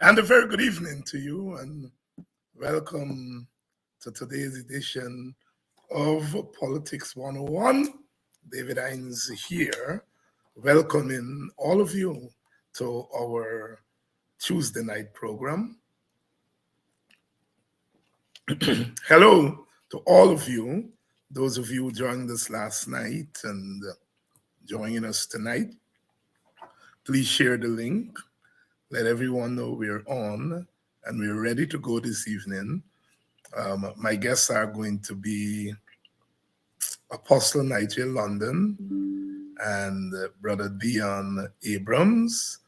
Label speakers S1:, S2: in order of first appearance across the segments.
S1: And a very good evening to you, and welcome to today's edition of Politics 101. David Hines here, welcoming all of you to our Tuesday night program. Hello to all of you, those of you who joined us last night and joining us tonight. Please share the link. Let everyone know we're on and we're ready to go this evening. My guests are going to be Apostle Nigel London and Brother Dion Abrams.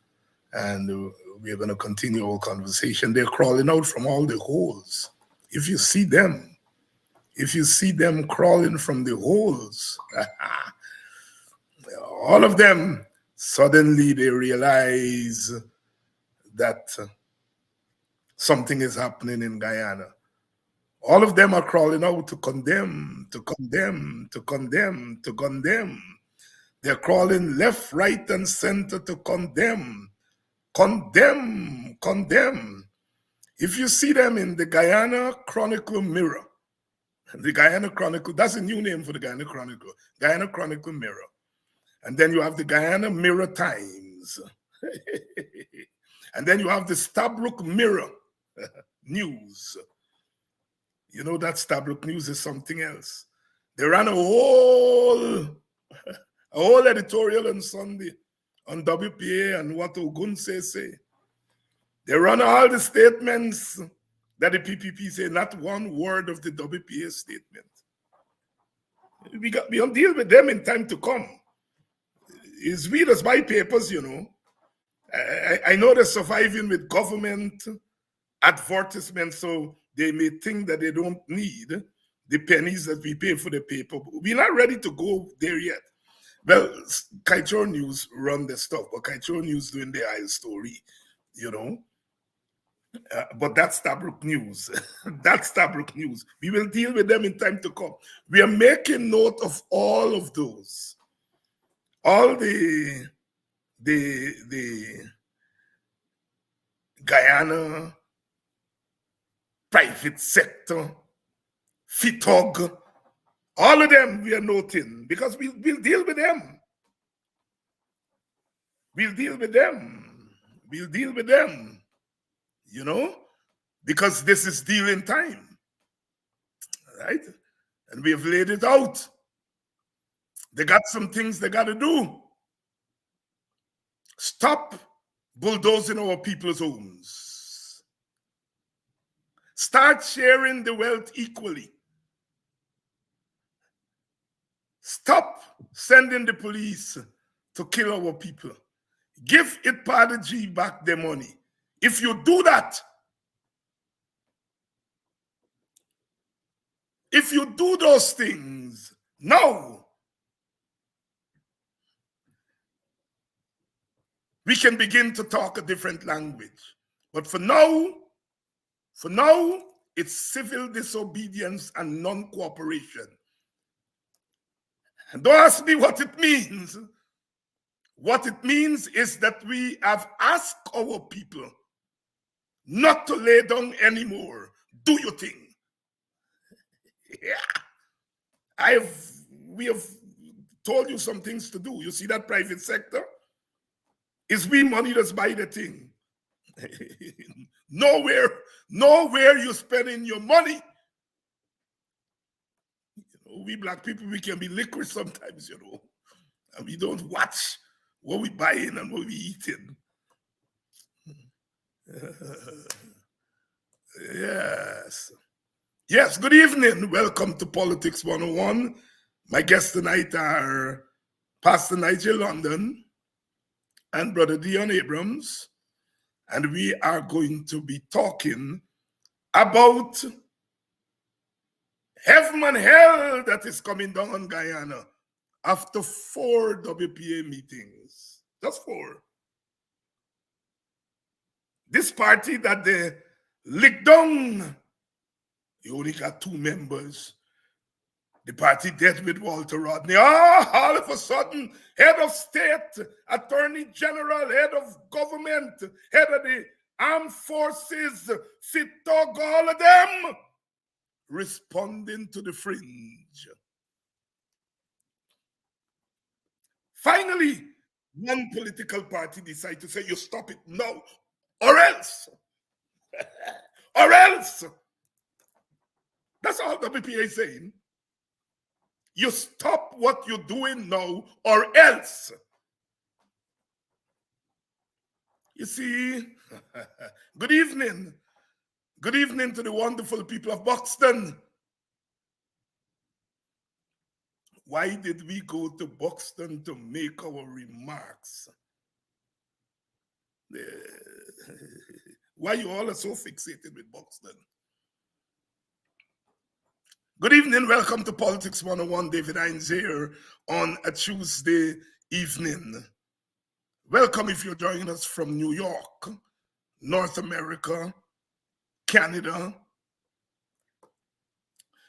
S1: And we're going to continue our conversation. They're crawling out from all the holes. If you see them crawling from the holes, all of them, suddenly they realize that something is happening in Guyana. All of them are crawling out to condemn, to condemn, to condemn, to condemn. They're crawling left, right, and center to condemn, condemn, condemn. If you see them in the Guyana Chronicle Mirror, the Guyana Chronicle, that's a new name for the Guyana Chronicle, Guyana Chronicle Mirror. And then you have the Guyana Mirror Times. And then you have the Stabroek Mirror News. You know that Stabroek News is something else. They ran a whole editorial on Sunday on WPA and what Ogunse say. They run all the statements that the PPP say, not one word of the WPA statement. We don't deal with them in time to come. It's we that's buy papers, you know. I know they're surviving with government advertisements, so they may think that they don't need the pennies that we pay for the paper. We're not ready to go there yet. Well, Kaitro News run the stuff, but Kaitro News doing the aisle story, you know. But that's Stabroek News. That's Stabroek News. We will deal with them in time to come. We are making note of all of those. All the Guyana private sector, FITOG, all of them we are noting because we'll deal with them. We'll deal with them. We'll deal with them, you know, because this is dealing time, right? And we have laid it out. They got some things they got to do. Stop bulldozing our people's homes. Start sharing the wealth equally. Stop sending the police to kill our people. Give it Party G back their money. If you do that, if you do those things now, we can begin to talk a different language. But for now, it's civil disobedience and non-cooperation. And don't ask me what it means. What it means is that we have asked our people not to lay down anymore. Do your thing. Yeah. We have told you some things to do. You see that private sector? It's we money that's buy the thing. Nowhere you spending your money. You know, we black people, we can be liquid sometimes, you know. And we don't watch what we buying and what we eating. Yes, good evening. Welcome to Politics 101. My guests tonight are Pastor Nigel London and Brother Dion Abrams. And we are going to be talking about heaven and hell that is coming down on Guyana after 4 WPA meetings. Just 4. This party that they licked down, you only got 2 members. The party dead with Walter Rodney. All of a sudden, head of state, attorney general, head of government, head of the armed forces, fit dog, all of them responding to the fringe. Finally, one political party decided to say, you stop it now, or else. Or else. That's all WPA is saying. You stop what you're doing now, or else. You see, good evening. Good evening to the wonderful people of Buxton. Why did we go to Buxton to make our remarks? Why you all are so fixated with Buxton? Good evening, welcome to Politics 101. David Hines here on a Tuesday evening. Welcome if you're joining us from New York, North America, Canada.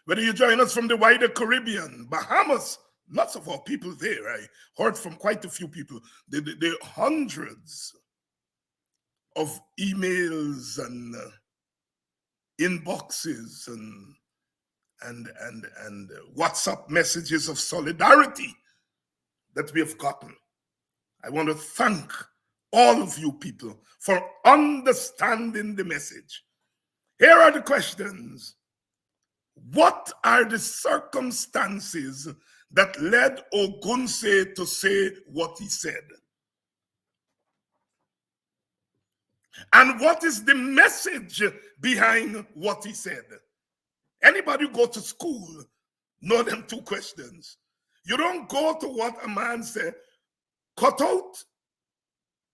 S1: Whether you join us from the wider Caribbean, Bahamas, lots of our people there. I heard from quite a few people. There are hundreds of emails and inboxes and WhatsApp messages of solidarity that we have gotten. I want to thank all of you people for understanding the message. Here are the questions. What are the circumstances that led Ogunse to say what he said? And what is the message behind what he said? Anybody who go to school know them two questions. You don't go to what a man said, cut out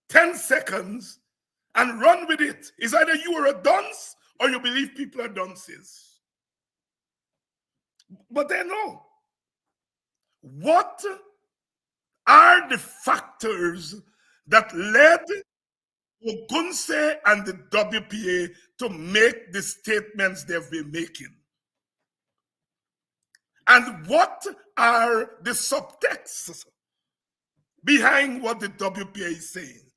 S1: 10 seconds and run with it. It's either you are a dunce or you believe people are dunces. But they know. What are the factors that led Ogunse and the WPA to make the statements they've been making? And what are the subtexts behind what the WPA is saying?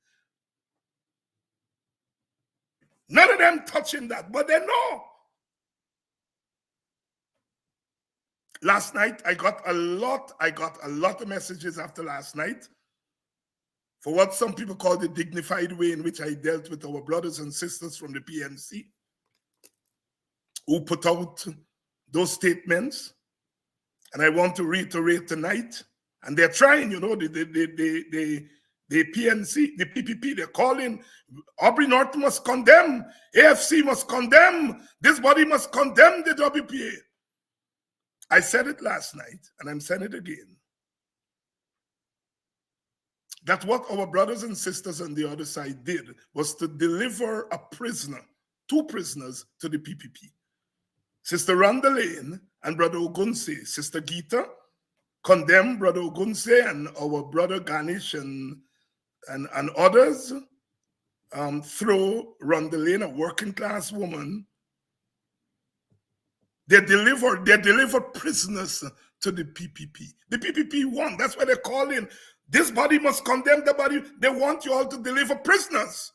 S1: None of them touching that, but they know. Last night, I got a lot of messages after last night for what some people call the dignified way in which I dealt with our brothers and sisters from the PNC who put out those statements. And I want to reiterate tonight, and they're trying, the PNC, the PPP, they're calling, Aubrey North must condemn, AFC must condemn, this body must condemn the WPA. I said it last night, and I'm saying it again, that what our brothers and sisters on the other side did was to deliver a prisoner, two prisoners, to the PPP. Sister Rhonda Lane and Brother Ogunse, Sister Gita, condemned Brother Ogunse and our brother Ganesh and others, through Rhonda Lane, a working class woman. They deliver prisoners to the PPP. The PPP won. That's why they're calling. This body must condemn the body. They want you all to deliver prisoners.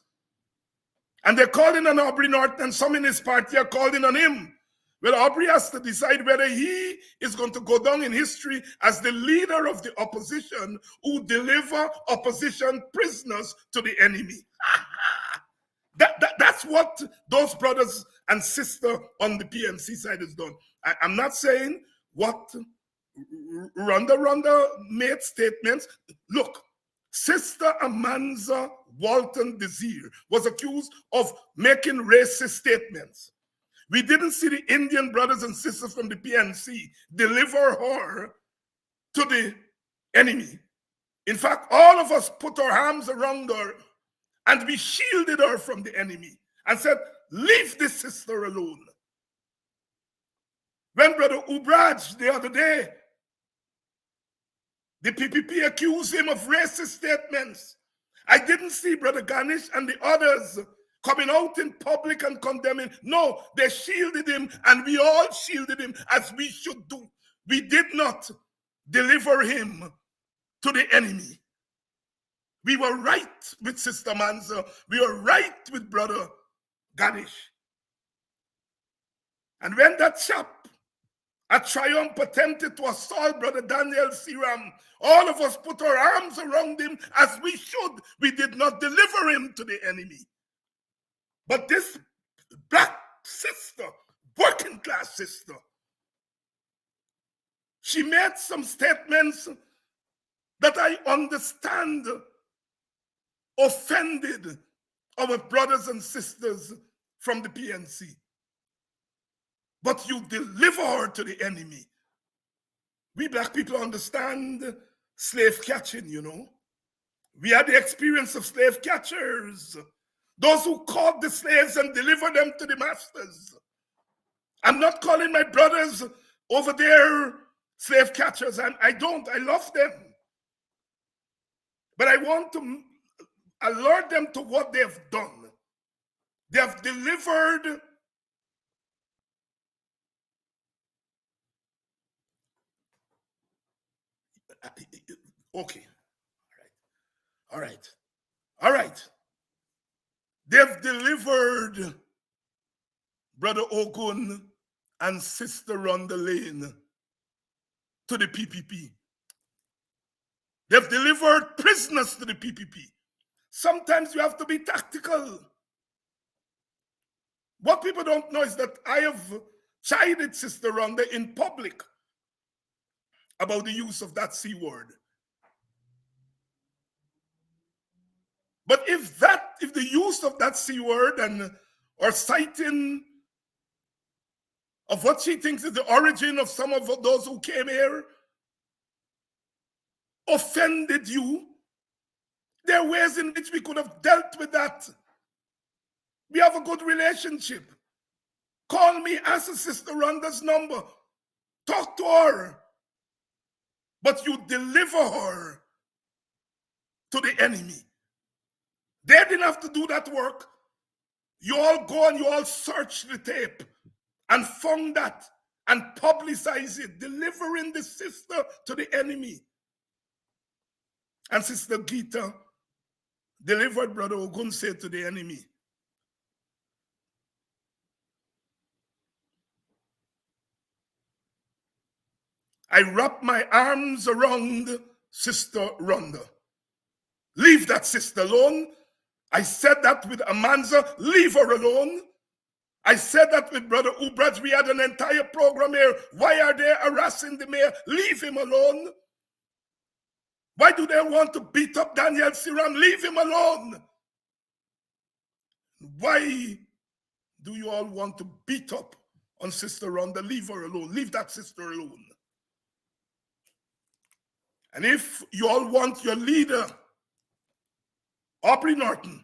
S1: And they're calling on Aubrey North, and some in his party are calling on him. Well, Aubrey has to decide whether he is going to go down in history as the leader of the opposition who deliver opposition prisoners to the enemy. That's what those brothers and sisters on the PNC side has done. I'm not saying what Rhonda made statements. Look, Sister Amanza Walton Desir was accused of making racist statements. We didn't see the Indian brothers and sisters from the PNC deliver her to the enemy. In fact, all of us put our arms around her and we shielded her from the enemy and said, leave this sister alone. When Brother Ubraj the other day, the PPP accused him of racist statements. I didn't see Brother Ganesh and the others coming out in public and condemning. No, they shielded him, and we all shielded him as we should do. We did not deliver him to the enemy. We were right with Sister Manza. We were right with Brother Gadish. And when that chap at Triumph attempted to assault Brother Daniel Siram, all of us put our arms around him as we should. We did not deliver him to the enemy. But this black sister, working class sister, she made some statements that I understand offended our brothers and sisters from the PNC. But you deliver her to the enemy. We black people understand slave catching, you know. We had the experience of slave catchers, those who caught the slaves and delivered them to the masters. I'm not calling my brothers over there slave catchers. I don't. I love them. But I want to alert them to what they have done. They have delivered okay. All right. They've delivered Brother Ogun and Sister Rhonda Lane to the PPP. They've delivered prisoners to the PPP. Sometimes you have to be tactical. What people don't know is that I have chided Sister Rhonda in public about the use of that C word. But if the use of that C word or citing of what she thinks is the origin of some of those who came here offended you, there are ways in which we could have dealt with that. We have a good relationship. Call me, ask Sister Rhonda's number. Talk to her. But you deliver her to the enemy. They didn't have to do that work. You all go and you all search the tape and found that and publicize it, delivering the sister to the enemy. And Sister Gita delivered Brother Ogunse to the enemy. I wrap my arms around Sister Rhonda. Leave that sister alone. I said that with Amanza, leave her alone. I said that with Brother Ubraj. We had an entire program here. Why are they harassing the mayor? Leave him alone. Why do they want to beat up Daniel Siram? Leave him alone. Why do you all want to beat up on Sister Rhonda? Leave her alone. Leave that sister alone. And if you all want your leader, Aubrey Norton,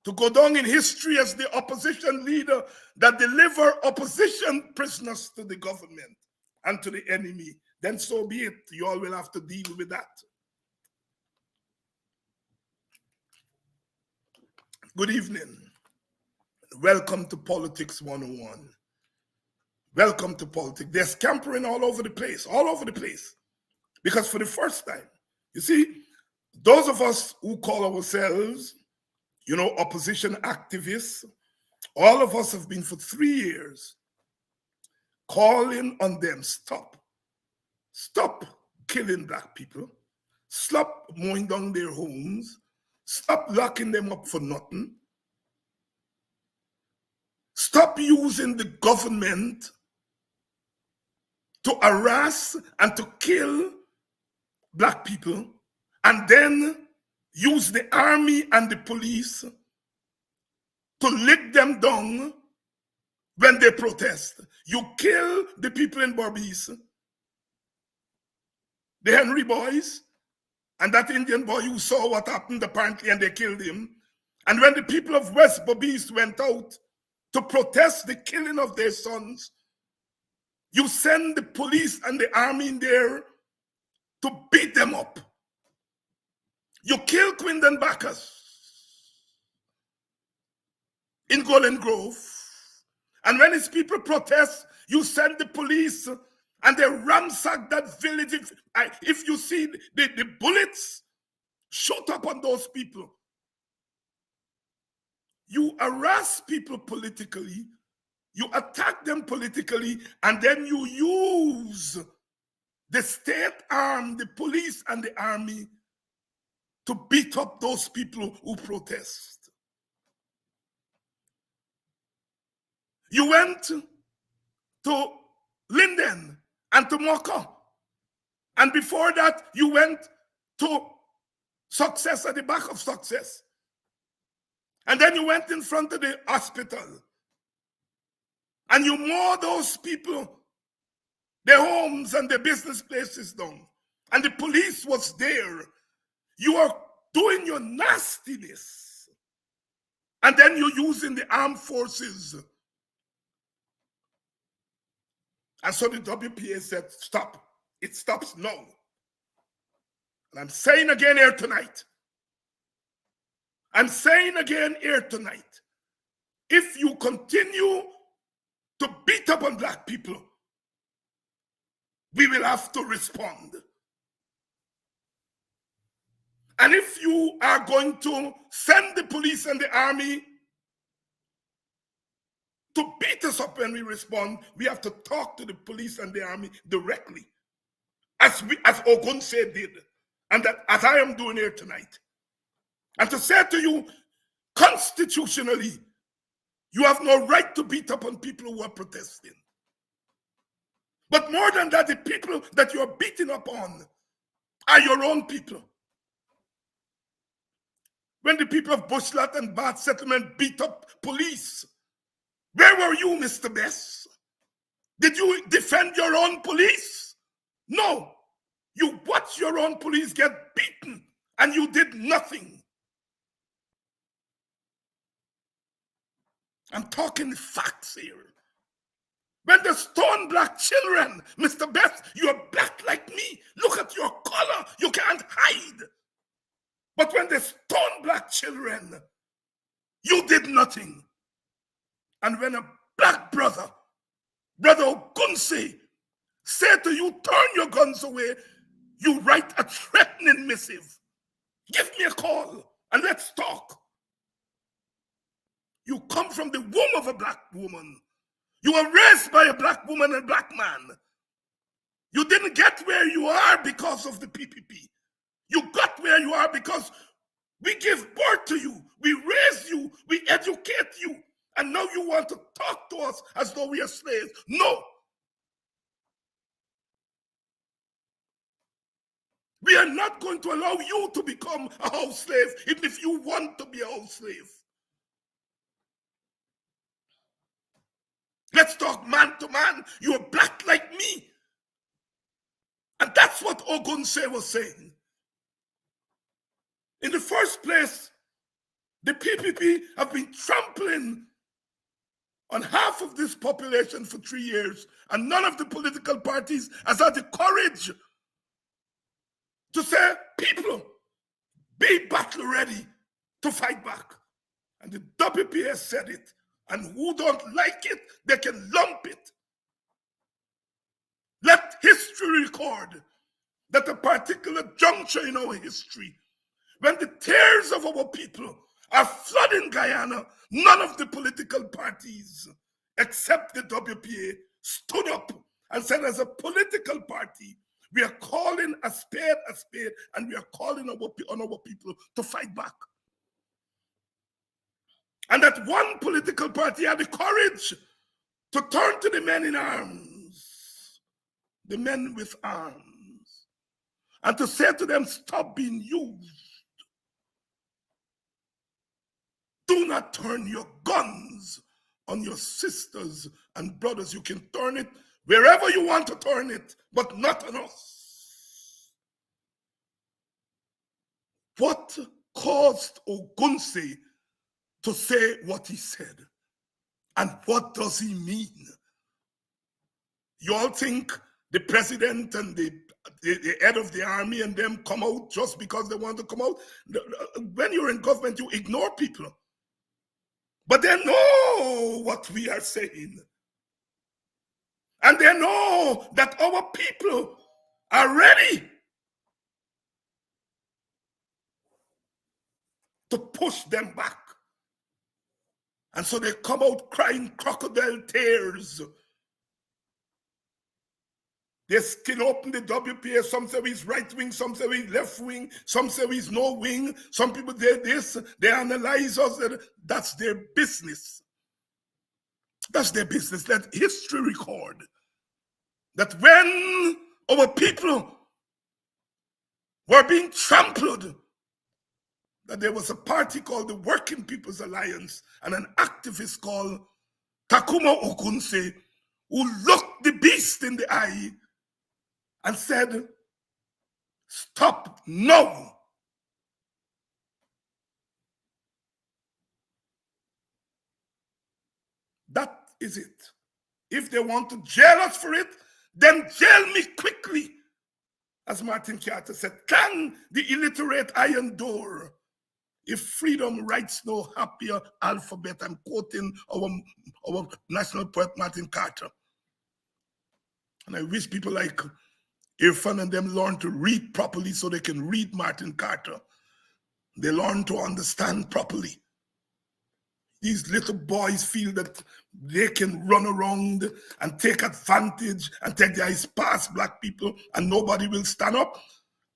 S1: to go down in history as the opposition leader that deliver opposition prisoners to the government and to the enemy, then so be it. You all will have to deal with that. Good evening. Welcome to Politics 101. Welcome to politics. They're scampering all over the place, Because for the first time, you see, those of us who call ourselves, opposition activists, all of us have been for 3 years calling on them, stop killing black people, stop mowing down their homes, stop locking them up for nothing, stop using the government to harass and to kill black people, and then use the army and the police to lick them down when they protest. You kill the people in Berbice, the Henry boys, and that Indian boy who saw what happened apparently and they killed him. And when the people of West Berbice went out to protest the killing of their sons, you send the police and the army in there to beat them up. You kill Quindon Bacchus in Golden Grove. And when his people protest, you send the police and they ransack that village. If you see the bullets shot up on those people, you harass people politically, you attack them politically, and then you use the state arm, the police and the army to beat up those people who protest. You went to Linden and to Mocha. And before that, you went to Success, at the back of Success. And then you went in front of the hospital. And you mow those people, their homes and their business places down. And the police was there. You are doing your nastiness. And then you're using the armed forces. And so the WPA said, stop. It stops now. And I'm saying again here tonight. I'm saying again here tonight. If you continue to beat up on black people, we will have to respond. And if you are going to send the police and the army to beat us up when we respond, we have to talk to the police and the army directly, as Ogunse did, and that as I am doing here tonight. And to say to you, constitutionally, you have no right to beat up on people who are protesting. But more than that, the people that you are beating up on are your own people. When the people of Bushlat and Bath Settlement beat up police, where were you, Mr. Bess? Did you defend your own police? No. You watched your own police get beaten and you did nothing. I'm talking facts here. When they stone black children, Mr. Bess, you are black like me. Look at your color. You can't hide. But when they stone black children, you did nothing. And when a black brother Ogunse, say to you, turn your guns away, you write a threatening missive. Give me a call and let's talk. You come from the womb of a black woman. You were raised by a black woman and a black man. You didn't get where you are because of the PPP. You got where you are because we give birth to you, we raise you, we educate you, and now you want to talk to us as though we are slaves. No. We are not going to allow you to become a house slave, even if you want to be a house slave. Let's talk man to man. You are black like me. And that's what Ogunse was saying. In the first place, the PPP have been trampling on half of this population for 3 years, and none of the political parties has had the courage to say, people, be battle ready to fight back. And the WPA said it, and who don't like it, they can lump it. Let history record that a particular juncture in our history, when the tears of our people are flooding Guyana, none of the political parties, except the WPA, stood up and said, as a political party, we are calling a spade, and we are calling on our people to fight back. And that one political party had the courage to turn to the men in arms, the men with arms, and to say to them, stop being used. Do not turn your guns on your sisters and brothers. You can turn it wherever you want to turn it, but not on us. What caused Ogunse to say what he said? And what does he mean? You all think the president and the head of the army and them come out just because they want to come out? When you're in government, you ignore people. But they know what we are saying. And they know that our people are ready to push them back. And so they come out crying crocodile tears. They skin open the WPA. Some say he's right wing, some say he's left wing, some say he's no wing. Some people did this, they analyze us. That's their business. That's their business. Let history record that when our people were being trampled, that there was a party called the Working People's Alliance and an activist called Takuma Ogunse who looked the beast in the eye and said, "Stop now." That is it. If they want to jail us for it, then jail me quickly. As Martin Carter said, "Can the illiterate iron door if freedom writes no happier alphabet?" I'm quoting our national poet Martin Carter. And I wish people like Irfan and them learn to read properly so they can read Martin Carter. They learn to understand properly. These little boys feel that they can run around and take advantage and take their eyes past black people and nobody will stand up.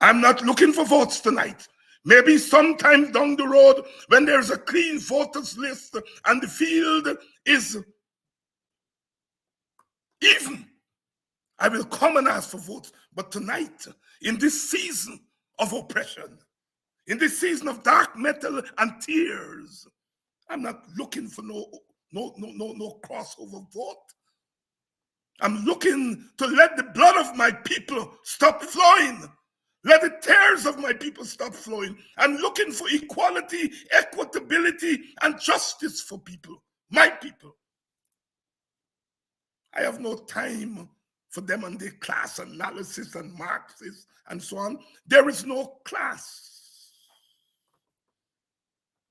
S1: I'm not looking for votes tonight. Maybe sometime down the road when there's a clean voters list and the field is even, I will come and ask for votes. But tonight, in this season of oppression, in this season of dark metal and tears, I'm not looking for no crossover vote. I'm looking to let the blood of my people stop flowing. Let the tears of my people stop flowing. I'm looking for equality, equitability, and justice for people, my people. I have no time for them and their class analysis and Marxists and so on. There is no class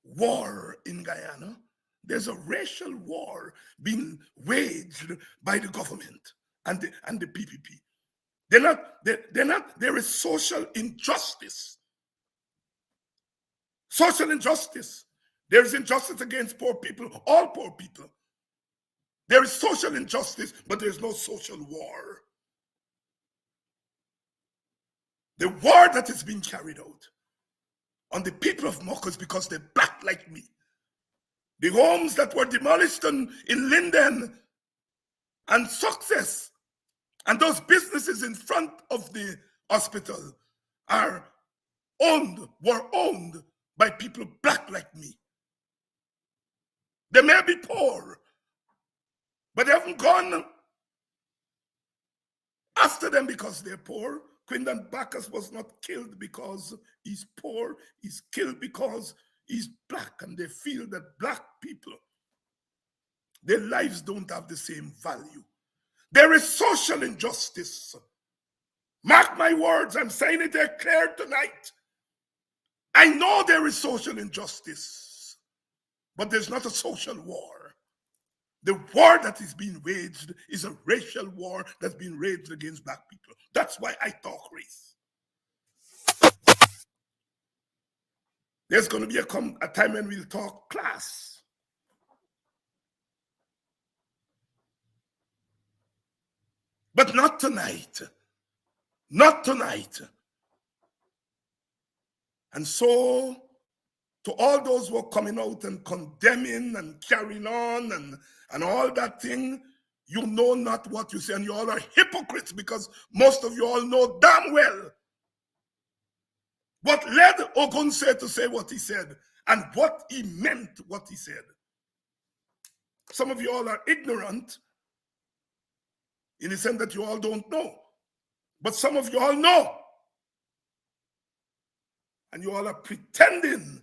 S1: war in Guyana. There's a racial war being waged by the government and the PPP. There is social injustice. Social injustice. There is injustice against poor people, all poor people. There is social injustice, but there's no social war. The war that is being carried out on the people of Mokos because they're black like me. The homes that were demolished in Linden and Success, and those businesses in front of the hospital were owned by people black like me. They may be poor, but they haven't gone after them because they're poor. Quindan Bacchus was not killed because he's poor. He's killed because he's black, and they feel that black people, their lives don't have the same value. There is social injustice. Mark my words, I'm saying it there clear tonight. I know there is social injustice, but there's not a social war. The war that is being waged is a racial war that's being waged against black people. That's why I talk race. There's going to be a time when we'll talk class. But not tonight. Not tonight. And so, to all those who are coming out and condemning and carrying on and all that thing, you know not what you say, and you all are hypocrites because most of you all know damn well what led Ogunse to say what he said and what he meant what he said. Some of you all are ignorant in the sense that you all don't know, but some of you all know, and you all are pretending.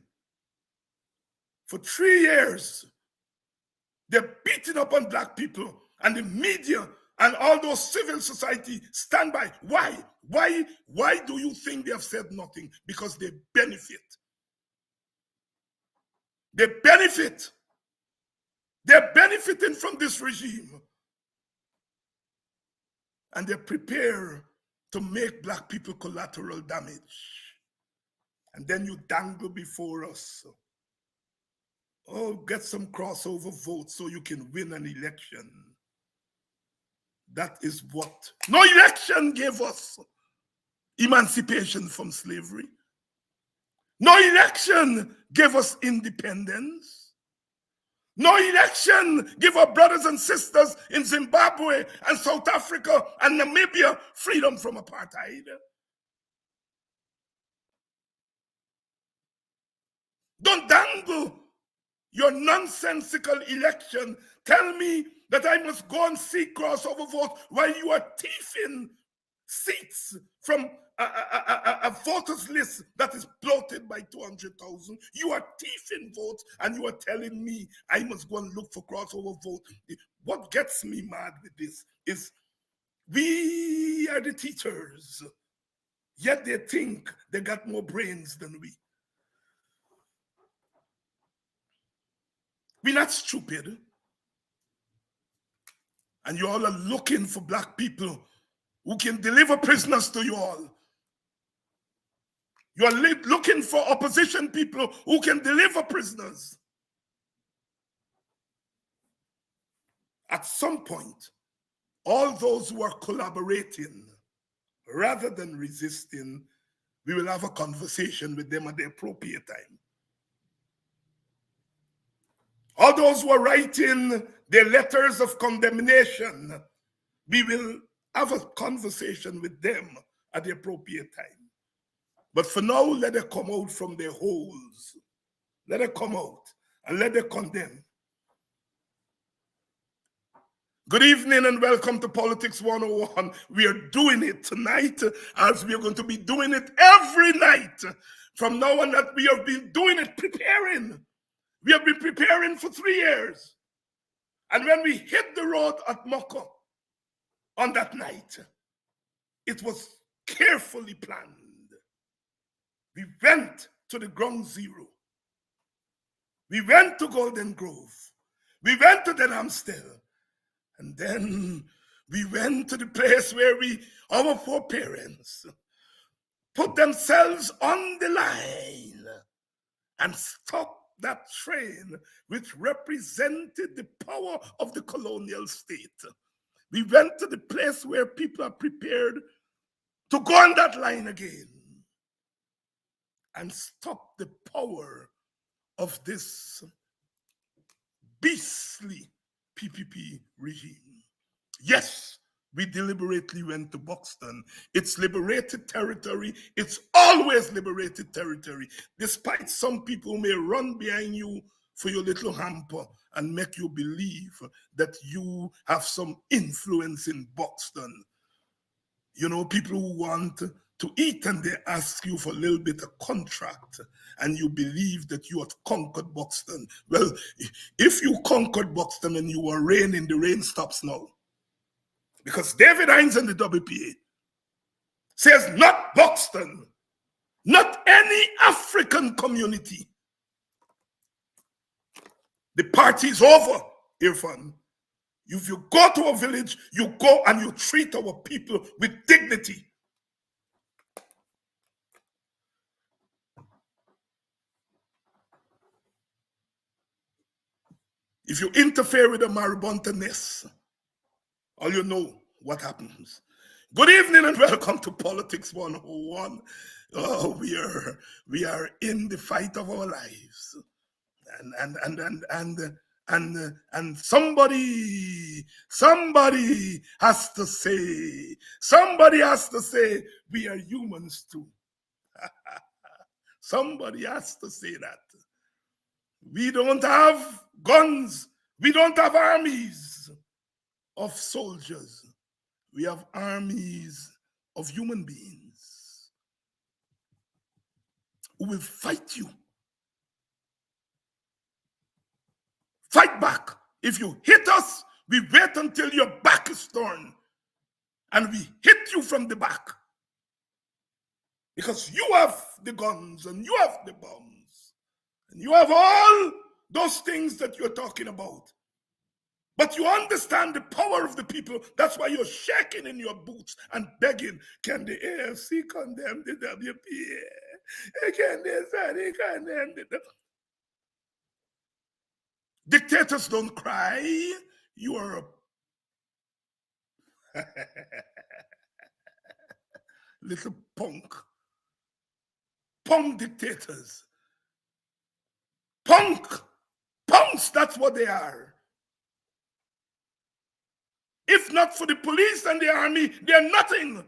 S1: For 3 years, they're beating up on black people, and the media and all those civil society stand by. Why? Why do you think they have said nothing? Because they benefit. They benefit. They're benefiting from this regime. And they prepare to make black people collateral damage. And then you dangle before us Oh, get some crossover votes so you can win an election. That is what no election gave us emancipation from slavery. No election gave us independence. No election gave our brothers and sisters in Zimbabwe and South Africa and Namibia freedom from apartheid. Don't dangle your nonsensical election. Tell me that I must go and seek crossover vote while you are thieving seats from a voters list that is bloated by 200,000. You are thieving votes and you are telling me I must go and look for crossover vote. What gets me mad with this is we are the teachers, yet they think they got more brains than we. We're not stupid. And you all are looking for black people who can deliver prisoners to you all. You are looking for opposition people who can deliver prisoners. At some point, all those who are collaborating rather than resisting, we will have a conversation with them at the appropriate time. All those who are writing their letters of condemnation, we will have a conversation with them at the appropriate time. But for now, let them come out from their holes. Let them come out and let them condemn. Good evening and welcome to Politics 101. We are doing it tonight as we are going to be doing it every night. From now on that we have been doing it, preparing. We have been preparing for 3 years. And when we hit the road at Moko on that night, it was carefully planned. We went to the ground zero. We went to Golden Grove. We went to Denham Still. And then we went to the place where our foreparents put themselves on the line and stopped that train which represented the power of the colonial state. We went to the place where people are prepared to go on that line again and stop the power of this beastly PPP regime. Yes, we deliberately went to Buxton. It's liberated territory. It's always liberated territory. Despite some people may run behind you for your little hamper and make you believe that you have some influence in Buxton. You know, people who want to eat and they ask you for a little bit of contract and you believe that you have conquered Buxton. Well, if you conquered Buxton and you are reigning, the rain stops now. Because David Hines and the WPA says not Buxton, not any African community. The party is over, Irfan. If you go to a village, you go and you treat our people with dignity. If you interfere with the Maribonta nest, all you know what happens. Good evening and welcome to Politics 101. Oh, we are in the fight of our lives. And somebody has to say, we are humans too. Somebody has to say that. We don't have guns. We don't have armies of soldiers. We have armies of human beings who will fight you. Fight back. If you hit us, we wait until your back is torn and we hit you from the back. Because you have the guns and you have the bombs and you have all those things that you're talking about. But you understand the power of the people. That's why you're shaking in your boots and begging, can the AFC condemn the WPA? Can they condemn the... Dictators don't cry. You are a little punk. Punk dictators. Punk. Punks, that's what they are. If not for the police and the army, they're nothing.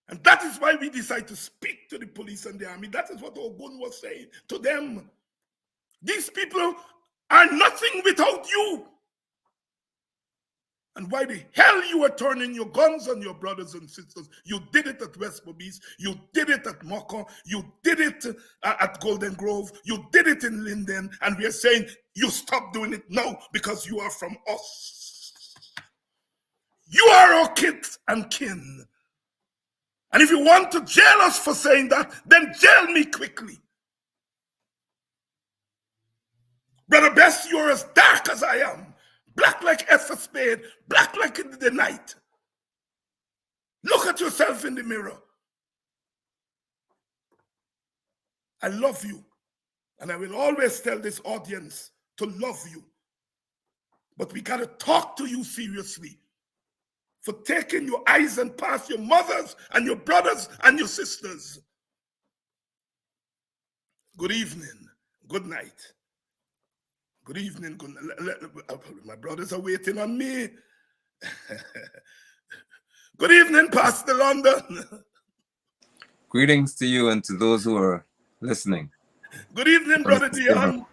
S1: And that is why we decide to speak to the police and the army. That is what Ogun was saying to them. These people are nothing without you. And why the hell you were turning your guns on your brothers and sisters? You did it at West Bobbies. You did it at Moko. You did it at Golden Grove. You did it in Linden. And we are saying you stop doing it now because you are from us. You are our kith and kin. And if you want to jail us for saying that, then jail me quickly. Brother Best, you're as dark as I am. Black like Esther Spade, black like in the night. Look at yourself in the mirror. I love you. And I will always tell this audience to love you. But we got to talk to you seriously for taking your eyes and past your mothers and your brothers and your sisters. Good evening. Good night. Good evening. Good night. My brothers are waiting on me. Good evening, Pastor London.
S2: Greetings to you and to those who are listening.
S1: Good evening, Brother Dion.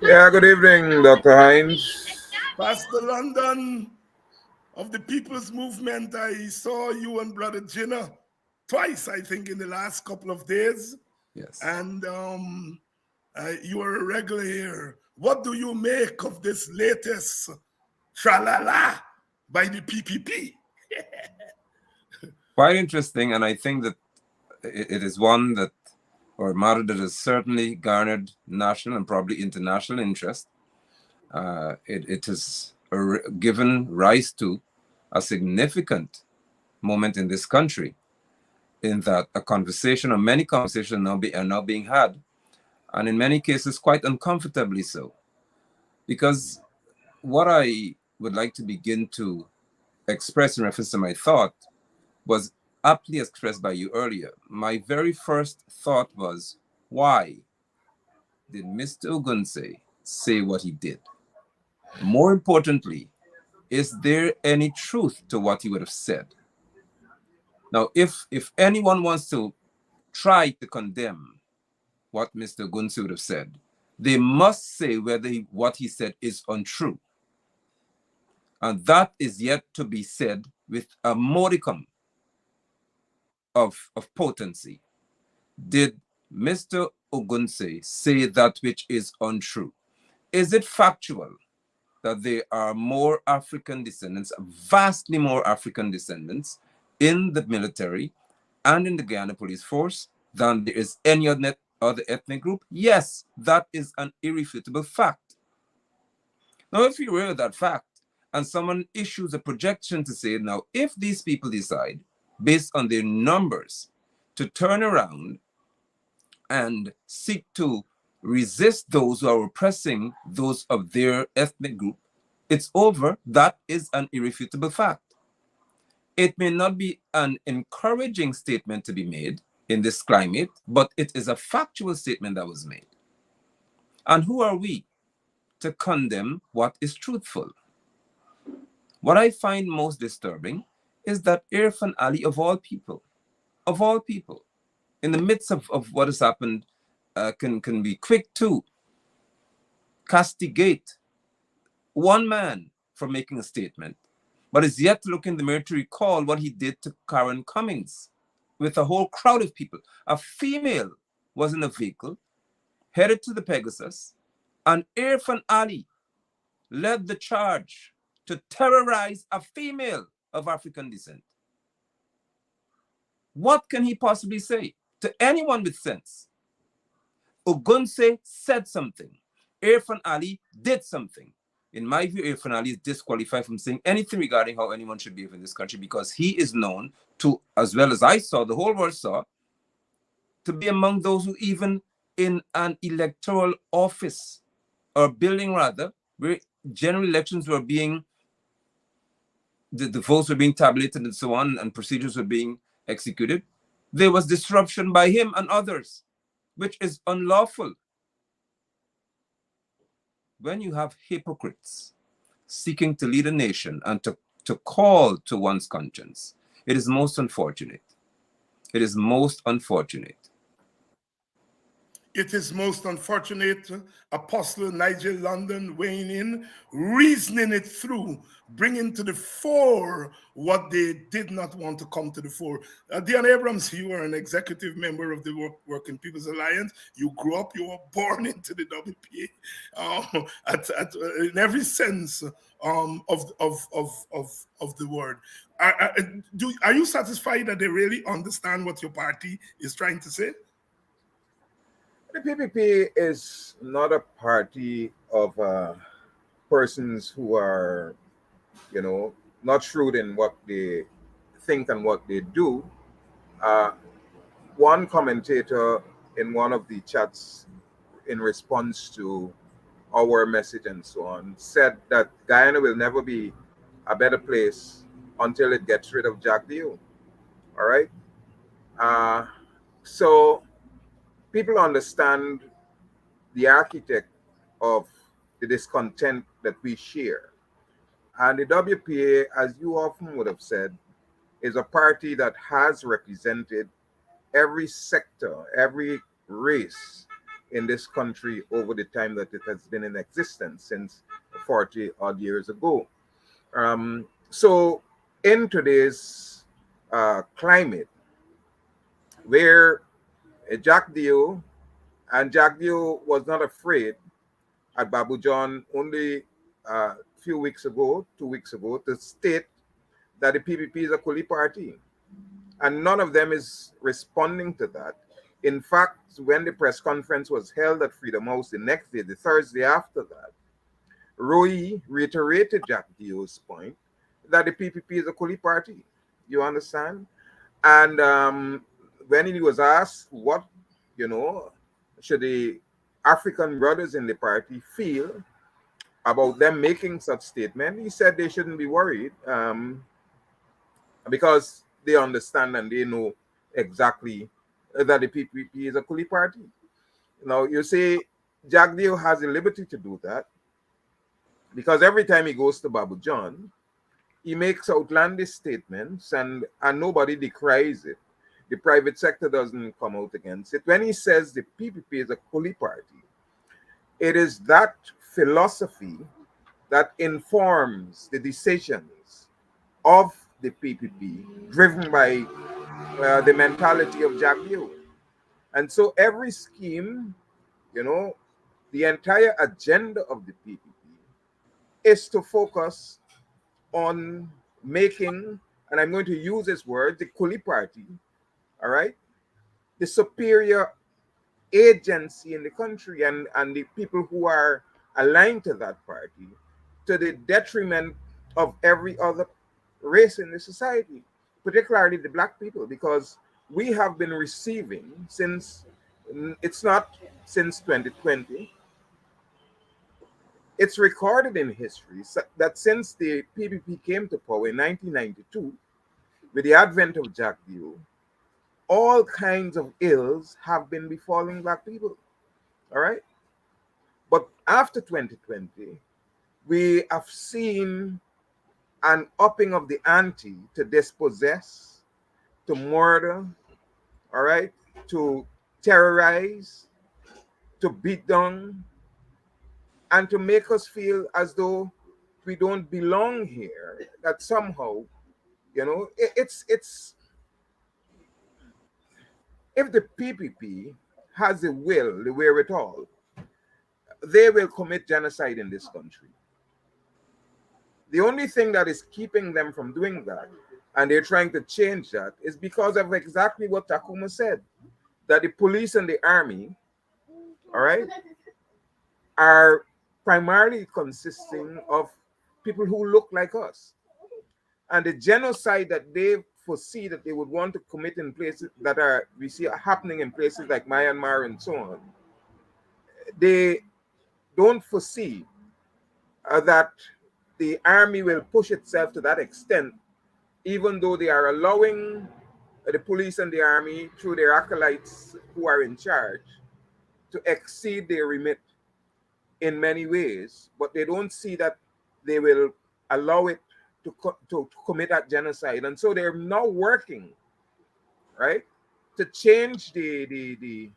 S3: Yeah, good evening, Dr. Hines.
S1: Pastor London of the People's Movement. I saw you and Brother Jenna twice, I think, in the last couple of days.
S2: Yes.
S1: And you are a regular here. What do you make of this latest tralala by the PPP?
S2: Quite interesting, and I think that it is one that, or a matter that has certainly garnered national and probably international interest. It has given rise to a significant moment in this country, in that a conversation, or many conversations are now being had, and in many cases quite uncomfortably so. Because what I would like to begin to express in reference to my thought was aptly expressed by you earlier. My very first thought was, why did Mr. Ogunse say what he did? More importantly, is there any truth to what he would have said? Now, if anyone wants to try to condemn what Mr. Ogunse would have said, they must say whether what he said is untrue. And that is yet to be said with a modicum of potency. Did Mr. Ogunse say that which is untrue? Is it factual that there are more African descendants, vastly more African descendants in the military and in the Guyana Police Force than there is any other ethnic group? Yes, that is an irrefutable fact. Now, if you read that fact and someone issues a projection to say, now, if these people decide, based on their numbers, to turn around and seek to resist those who are oppressing those of their ethnic group, it's over. That is an irrefutable fact. It may not be an encouraging statement to be made in this climate, but it is a factual statement that was made. And who are we to condemn what is truthful? What I find most disturbing is that Irfan Ali, of all people, in the midst of what has happened, can be quick to castigate one man for making a statement, but is yet to look in the mirror to recall what he did to Karen Cummings with a whole crowd of people. A female was in a vehicle headed to the Pegasus, and Irfan Ali led the charge to terrorize a female of African descent. What can he possibly say to anyone with sense? Ogunse said something. Irfan Ali did something. In my view, Irfan Ali is disqualified from saying anything regarding how anyone should behave in this country, because he is known to, as well as I saw, the whole world saw, to be among those who, even in an electoral office, or building rather, where general elections were being, the votes were being tabulated and so on, and procedures were being executed, there was disruption by him and others, which is unlawful. When you have hypocrites seeking to lead a nation and to call to one's conscience, it is most unfortunate. It is most unfortunate.
S1: It is most unfortunate, Apostle Nigel London weighing in, reasoning it through, bringing to the fore what they did not want to come to the fore. Dion Abrams, you are an executive member of the Working People's Alliance. You grew up, you were born into the WPA in every sense of the word. Are you satisfied that they really understand what your party is trying to say?
S3: The PPP is not a party of persons who are, not shrewd in what they think and what they do. One commentator in one of the chats in response to our message and so on said that Guyana will never be a better place until it gets rid of Jack Dew. All right. So people understand the architect of the discontent that we share. And the WPA, as you often would have said, is a party that has represented every sector, every race in this country over the time that it has been in existence since 40 odd years ago. So, in today's climate, where Jack Dio and Jack Dio was not afraid at Babu John only a few weeks ago, 2 weeks ago, to state that the PPP is a Kuli party. And none of them is responding to that. In fact, when the press conference was held at Freedom House the next day, the Thursday after that, Roy reiterated Jack Dio's point that the PPP is a Kuli party. You understand? And when he was asked what, should the African brothers in the party feel about them making such statement, he said they shouldn't be worried because they understand and they know exactly that the PPP is a Kuli party. Now, you see, Jack Dio has the liberty to do that because every time he goes to Babu John, he makes outlandish statements and nobody decries it. The private sector doesn't come out against it. When he says the PPP is a Kuli party, it is that philosophy that informs the decisions of the PPP, driven by the mentality of Jack Dio. And so every scheme, the entire agenda of the PPP is to focus on making, and I'm going to use this word, the Kuli party, all right, the superior agency in the country and the people who are aligned to that party to the detriment of every other race in the society, particularly the black people, because we have been receiving since, it's not since 2020, it's recorded in history that since the PPP came to power in 1992, with the advent of Jack Dio, all kinds of ills have been befalling black people. All right. But after 2020, we have seen an upping of the ante to dispossess, to murder, all right, to terrorize, to beat down, and to make us feel as though we don't belong here. That somehow, it's if the PPP has the will, the wherewithal, they will commit genocide in this country. The only thing that is keeping them from doing that, and they're trying to change that, is because of exactly what Takuma said, that the police and the army, all right, are primarily consisting of people who look like us. And the genocide that they foresee that they would want to commit in places that we see are happening in places like Myanmar and so on, they don't foresee that the army will push itself to that extent, even though they are allowing the police and the army, through their acolytes who are in charge, to exceed their remit in many ways, but they don't see that they will allow it to commit that genocide. And so they're now working, right, to change the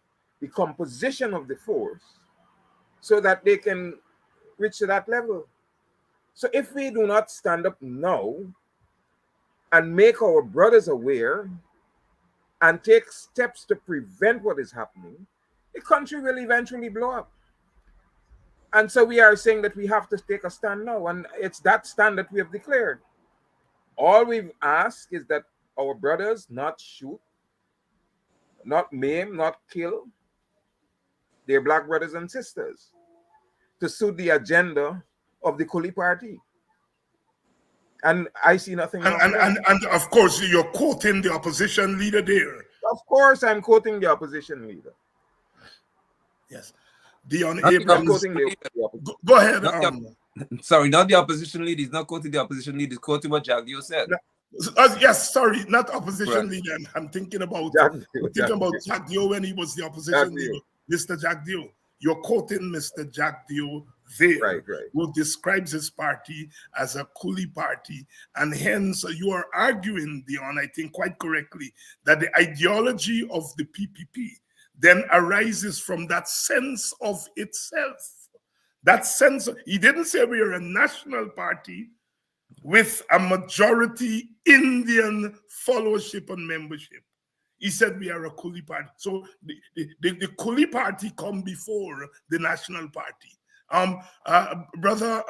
S3: composition of the force so that they can reach to that level. So if we do not stand up now and make our brothers aware and take steps to prevent what is happening, the country will eventually blow up. And so we are saying that we have to take a stand now, and it's that stand that we have declared. All we've asked is that our brothers not shoot, not maim, not kill their black brothers and sisters to suit the agenda of the Kuli party. And I see nothing wrong with that.
S1: And of course, you're quoting the opposition leader there.
S3: Of course, I'm quoting the opposition leader.
S1: Yes. Dion
S2: Not the
S1: Abrams.
S3: Quoting the opposition.
S1: Go ahead.
S2: Sorry, not the opposition leader. He's not quoting the opposition leader. He's quoting what Jagdeo said.
S1: Yes, sorry, not opposition
S2: Right.
S1: leader. I'm thinking about
S3: Jagdeo.
S1: Jagdeo when he was the opposition leader, Mr. Jagdeo. You're quoting Mr. Jagdeo there,
S3: Right.
S1: who describes his party as a Kuli party, and hence you are arguing, Dion, I think quite correctly, that the ideology of the PPP then arises from that sense of itself. That sense, he didn't say we are a national party with a majority Indian followership and membership. He said we are a Kuli party. So the Kuli party come before the national party. Brother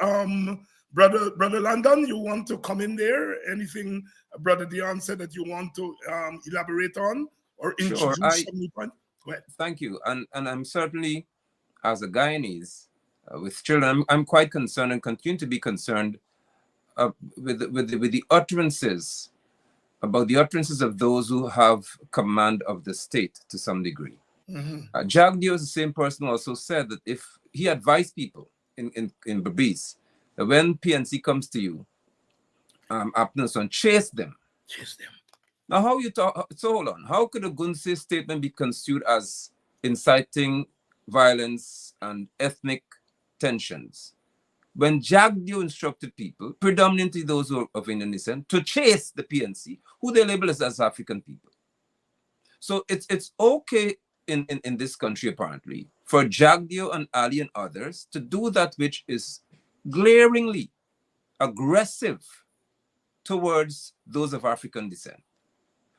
S1: London, you want to come in there? Anything Brother Dion said that you want to elaborate on or introduce some new point? Go ahead.
S2: Thank you. And I'm certainly, as a Guyanese with children, I'm quite concerned and continue to be concerned with the utterances, about the utterances of those who have command of the state to some degree. Jagdeo is the same person who also said that if he advised people in Berbice that when PNC comes to you, Apneson, chase them.
S1: Chase them.
S2: Now, how you talk? So hold on. How could a Gunse statement be construed as inciting violence and ethnic tensions when Jagdeo instructed people, predominantly those who are of Indian descent, to chase the PNC, who they label as African people? So it's okay in this country, apparently, for Jagdeo and Ali and others to do that which is glaringly aggressive towards those of African descent.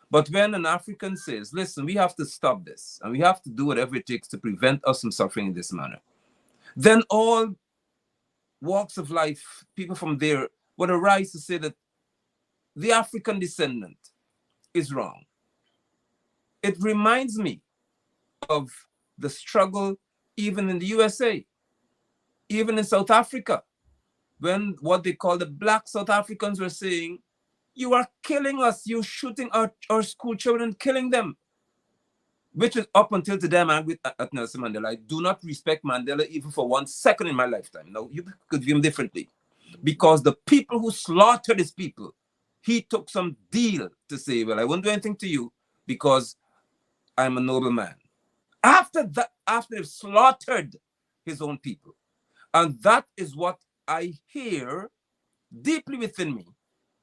S2: But when an African says, listen, we have to stop this, and we have to do whatever it takes to prevent us from suffering in this manner, then all walks of life, people from there would arise to say that the African descendant is wrong. It reminds me of the struggle even in the USA, even in South Africa, when what they call the Black South Africans were saying, you are killing us, you're shooting our school children, killing them. Which is up until today, I'm angry at Nelson Mandela. I do not respect Mandela even for 1 second in my lifetime. Now, you could view him differently. Because the people who slaughtered his people, he took some deal to say, well, I won't do anything to you because I'm a noble man. After that, after they've slaughtered his own people. And that is what I hear deeply within me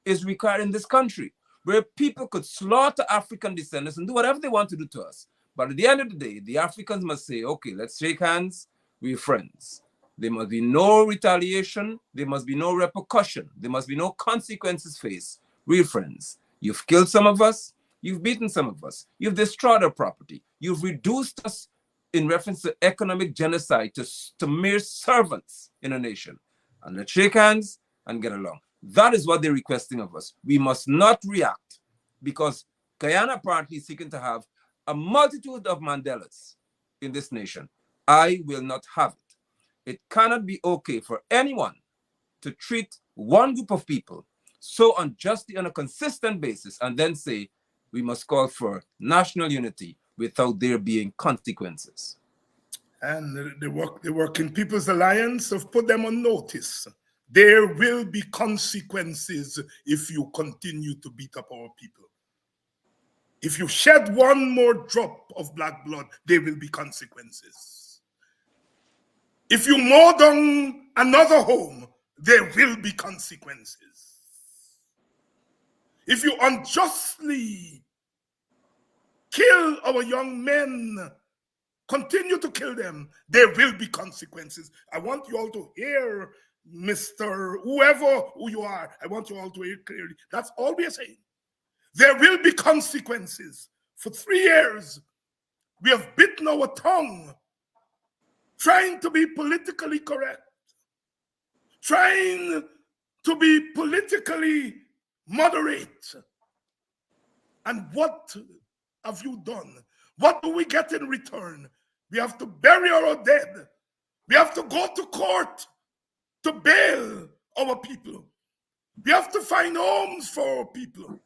S2: is required in this country, where people could slaughter African descendants and do whatever they want to do to us. But at the end of the day, the Africans must say, okay, let's shake hands, we're friends. There must be no retaliation, there must be no repercussion, there must be no consequences faced. We're friends. You've killed some of us, you've beaten some of us, you've destroyed our property, you've reduced us in reference to economic genocide to mere servants in a nation. And let's shake hands and get along. That is what they're requesting of us. We must not react because Guyana apparently is seeking to have a multitude of Mandelas in this nation. I will not have it. It cannot be okay for anyone to treat one group of people so unjustly on a consistent basis and then say we must call for national unity without there being consequences.
S1: And the Working People's Alliance have put them on notice. There will be consequences if you continue to beat up our people. If you shed one more drop of black blood, there will be consequences. If you mow down another home, there will be consequences. If you unjustly kill our young men, continue to kill them, there will be consequences. I want you all to hear, Mr. Whoever who you are, I want you all to hear clearly. That's all we are saying. There will be consequences. For 3 years, we have bitten our tongue, trying to be politically correct, trying to be politically moderate. And what have you done? What do we get in return? We have to bury our dead. We have to go to court to bail our people. We have to find homes for our people.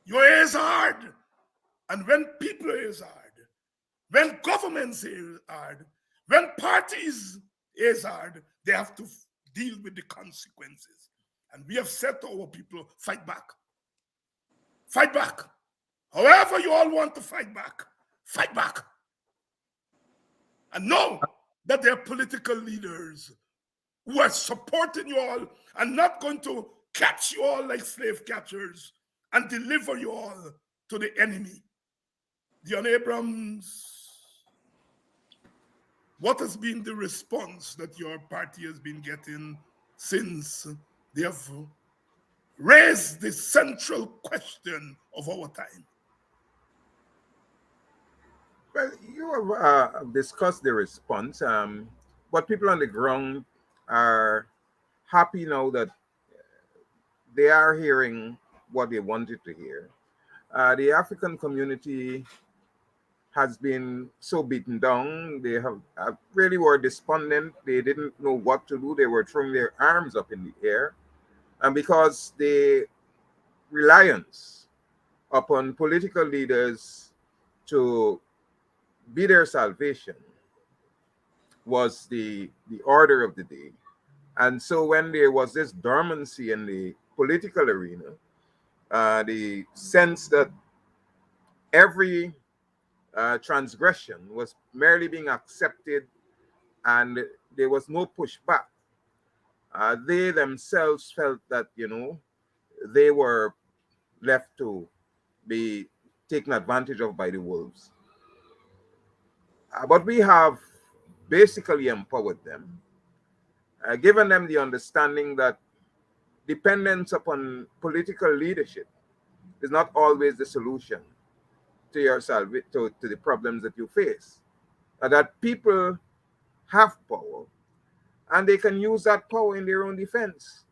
S1: Your is hard. And when people is hard, when governments is hard, when parties is hard, they have to deal with the consequences. And we have said to our people, fight back. Fight back. However you all want to fight back, fight back. And know that there are political leaders who are supporting you all and not going to catch you all like slave catchers and deliver you all to the enemy. Dion Abrams, what has been the response that your party has been getting since they have raised the central question of our time?
S3: Well, you have discussed the response, but people on the ground are happy now that they are hearing what they wanted to hear. The African community has been so beaten down. They have really were despondent. They didn't know what to do. They were throwing their arms up in the air. And because the reliance upon political leaders to be their salvation was the order of the day. And so when there was this dormancy in the political arena, the sense that every transgression was merely being accepted and there was no pushback, they themselves felt that, they were left to be taken advantage of by the wolves. But we have basically empowered them, given them the understanding that dependence upon political leadership is not always the solution to your to the problems that you face. That people have power and they can use that power in their own defense.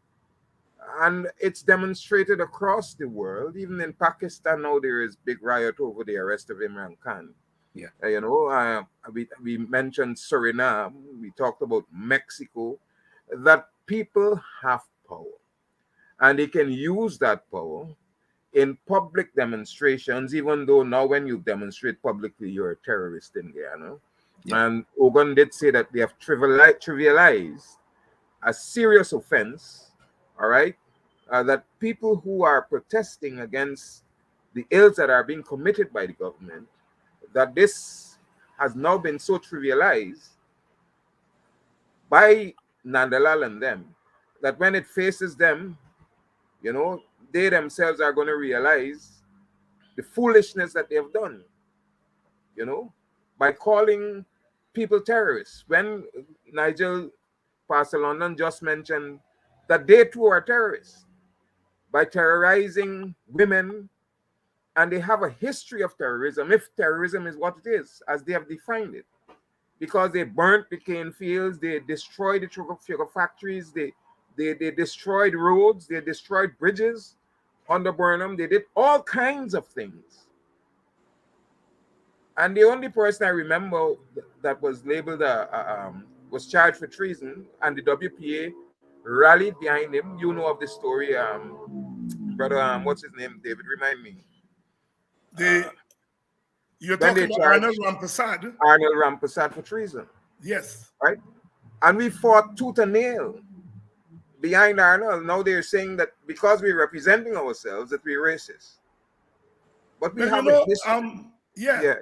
S3: And it's demonstrated across the world. Even in Pakistan now, there is big riot over the arrest of Imran Khan.
S2: Yeah.
S3: We mentioned Suriname, we talked about Mexico, that people have power and they can use that power in public demonstrations, even though now when you demonstrate publicly, you're a terrorist in Guyana. Yeah. And Ogun did say that they have trivialized a serious offense, all right, that people who are protesting against the ills that are being committed by the government, that this has now been so trivialized by Nandalal and them, that when it faces them, they themselves are going to realize the foolishness that they have done, by calling people terrorists. When Nigel Pastor London just mentioned that they too are terrorists by terrorizing women, and they have a history of terrorism, if terrorism is what it is, as they have defined it. Because they burnt the cane fields, they destroyed the sugar factories, they destroyed roads, they destroyed bridges under Burnham, they did all kinds of things. And the only person I remember that was labeled, was charged for treason, and the WPA rallied behind him. You know of the story, brother, what's his name, David, remind me.
S1: You're
S3: when they
S1: talking about Arnold
S3: charged
S1: Rampersad?
S3: Arnold Rampersad for treason,
S1: Yes.
S3: right? And we fought tooth and nail behind Arnold. Now they're saying that because we're representing ourselves that we're racist. But we
S1: Well, you
S3: have a
S1: know,
S3: history.
S1: yeah.
S3: Yeah,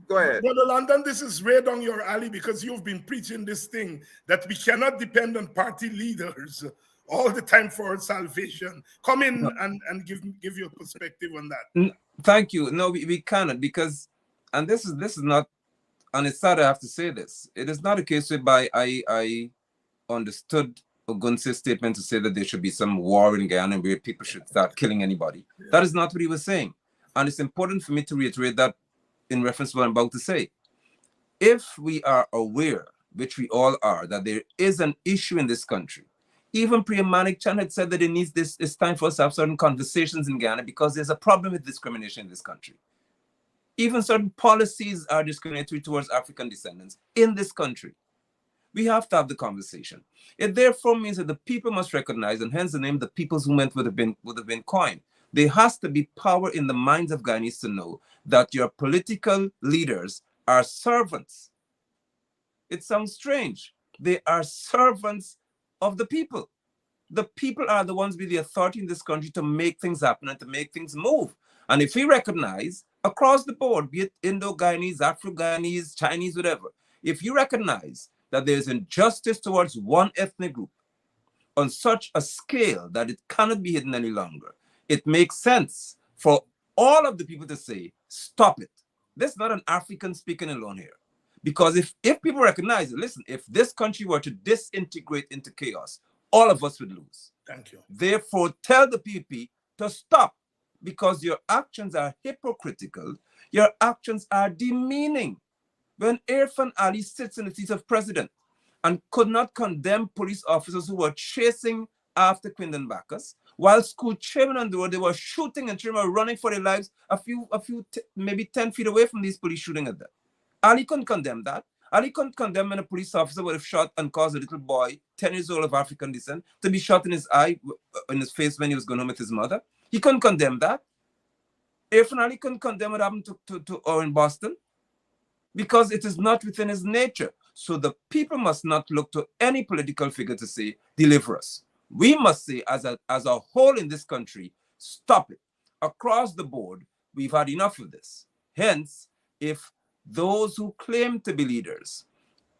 S3: go ahead.
S1: Brother London, this is right down your alley because you've been preaching this thing that we cannot depend on party leaders all the time for our salvation. Come in
S2: No.
S1: and give your perspective on that.
S2: Thank you. No, we cannot, because, and this is not, and it's sad I have to say this. It is not a case whereby I understood Ogunse's statement to say that there should be some war in Guyana where people should start killing anybody.
S1: Yeah.
S2: That is not what he was saying. And it's important for me to reiterate that in reference to what I'm about to say. If we are aware, which we all are, that there is an issue in this country, even Priya Manik Chan had said that it's time for us to have certain conversations in Guyana because there's a problem with discrimination in this country. Even certain policies are discriminatory towards African descendants in this country. We have to have the conversation. It therefore means that the people must recognize, and hence the name, the people's movement would have been coined. There has to be power in the minds of Guyanese to know that your political leaders are servants. It sounds strange. They are servants of the people. The people are the ones with the authority in this country to make things happen and to make things move. And if we recognize across the board, be it Indo-Guyanese, Afro-Guyanese, Chinese, whatever, if you recognize that there's injustice towards one ethnic group on such a scale that it cannot be hidden any longer, it makes sense for all of the people to say, stop it. This is not an African speaking alone here. Because if people recognize it, listen, if this country were to disintegrate into chaos, all of us would lose.
S1: Thank you.
S2: Therefore, tell the PPP to stop, because your actions are hypocritical. Your actions are demeaning. When Irfan Ali sits in the seat of president and could not condemn police officers who were chasing after Quindon Bacchus, while school children on the road, they were shooting and children were running for their lives maybe 10 feet away from these police shooting at them. Ali couldn't condemn that. Ali couldn't condemn when a police officer would have shot and caused a little boy, 10 years old of African descent, to be shot in his eye, in his face when he was going home with his mother. He couldn't condemn that. Irfan Ali couldn't condemn what happened to in Boston, because it is not within his nature. So the people must not look to any political figure to say, deliver us. We must say, as a whole in this country, stop it. Across the board, we've had enough of this. Hence, if those who claim to be leaders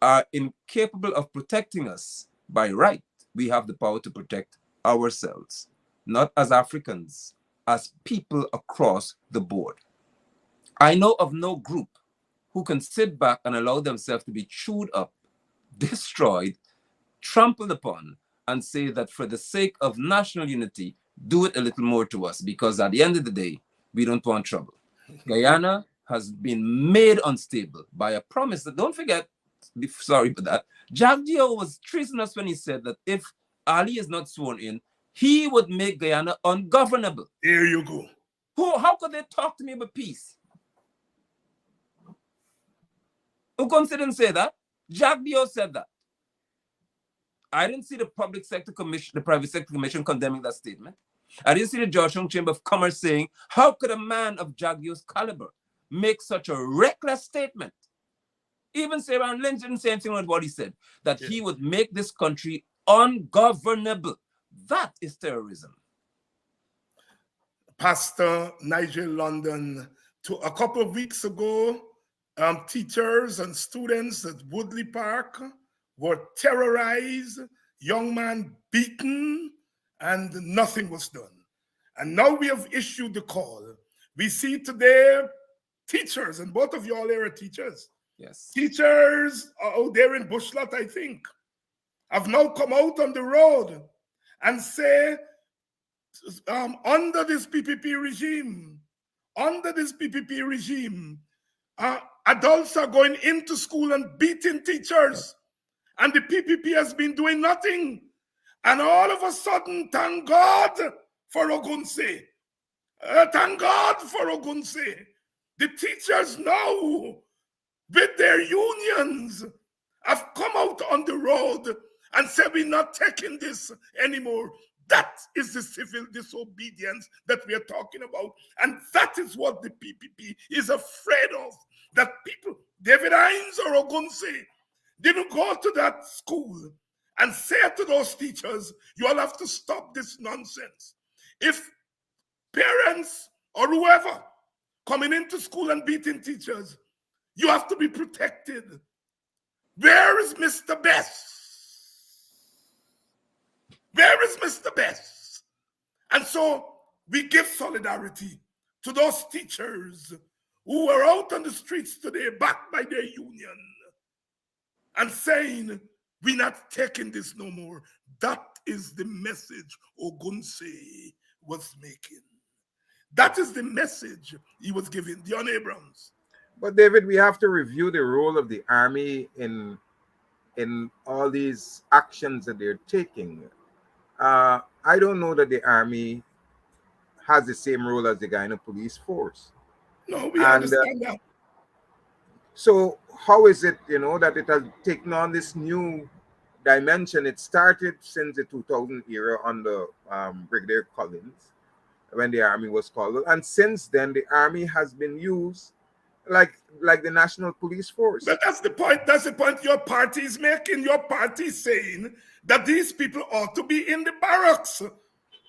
S2: are incapable of protecting us by right, we have the power to protect ourselves, not as Africans, as people across the board. I know of no group who can sit back and allow themselves to be chewed up, destroyed, trampled upon, and say that for the sake of national unity, do it a little more to us, because at the end of the day, we don't want trouble. Guyana has been made unstable by a promise that, don't forget, sorry for that, Jack Dio was treasonous when he said that if Ali is not sworn in, he would make Guyana ungovernable.
S1: There you go.
S2: How could they talk to me about peace? Ugonse didn't say that. Jack Dio said that. I didn't see the public sector commission, the private sector commission condemning that statement. I didn't see the Georgetown Chamber of Commerce saying, how could a man of Jack Dio's caliber make such a reckless statement? Even Sarah Lynch didn't say anything about what he said, that he would make this country ungovernable. That is terrorism.
S1: Pastor Nigel London, a couple of weeks ago, teachers and students at Woodley Park were terrorized, young man beaten, and nothing was done. And now we have issued the call. We see today teachers, and both of y'all here are teachers.
S2: Yes.
S1: Teachers out there in Bushlat, I think, have now come out on the road and say, under this PPP regime, adults are going into school and beating teachers, and the PPP has been doing nothing. And all of a sudden, thank God for Ogunse. Thank God for Ogunse. The teachers now, with their unions, have come out on the road and said, we're not taking this anymore. That is the civil disobedience that we are talking about. And that is what the PPP is afraid of. Ogunse didn't go to that school and say to those teachers, you all have to stop this nonsense. If parents or whoever coming into school and beating teachers, you have to be protected. Where is Mr. Best? Where is Mr. Best? And so we give solidarity to those teachers who are out on the streets today, backed by their union, and saying, we're not taking this no more. That is the message Ogunse was making. That is the message he was giving, Dion Abrams.
S3: But David, we have to review the role of the army in all these actions that they're taking. I don't know that the army has the same role as the Guyana police force.
S1: No, we understand that.
S3: So how is it, that it has taken on this new dimension? It started since the 2000 era under Brigadier Collins, when the army was called, and since then the army has been used like the national police force.
S1: But that's the point. That's the point your party is making. Your party is saying that these people ought to be in the barracks,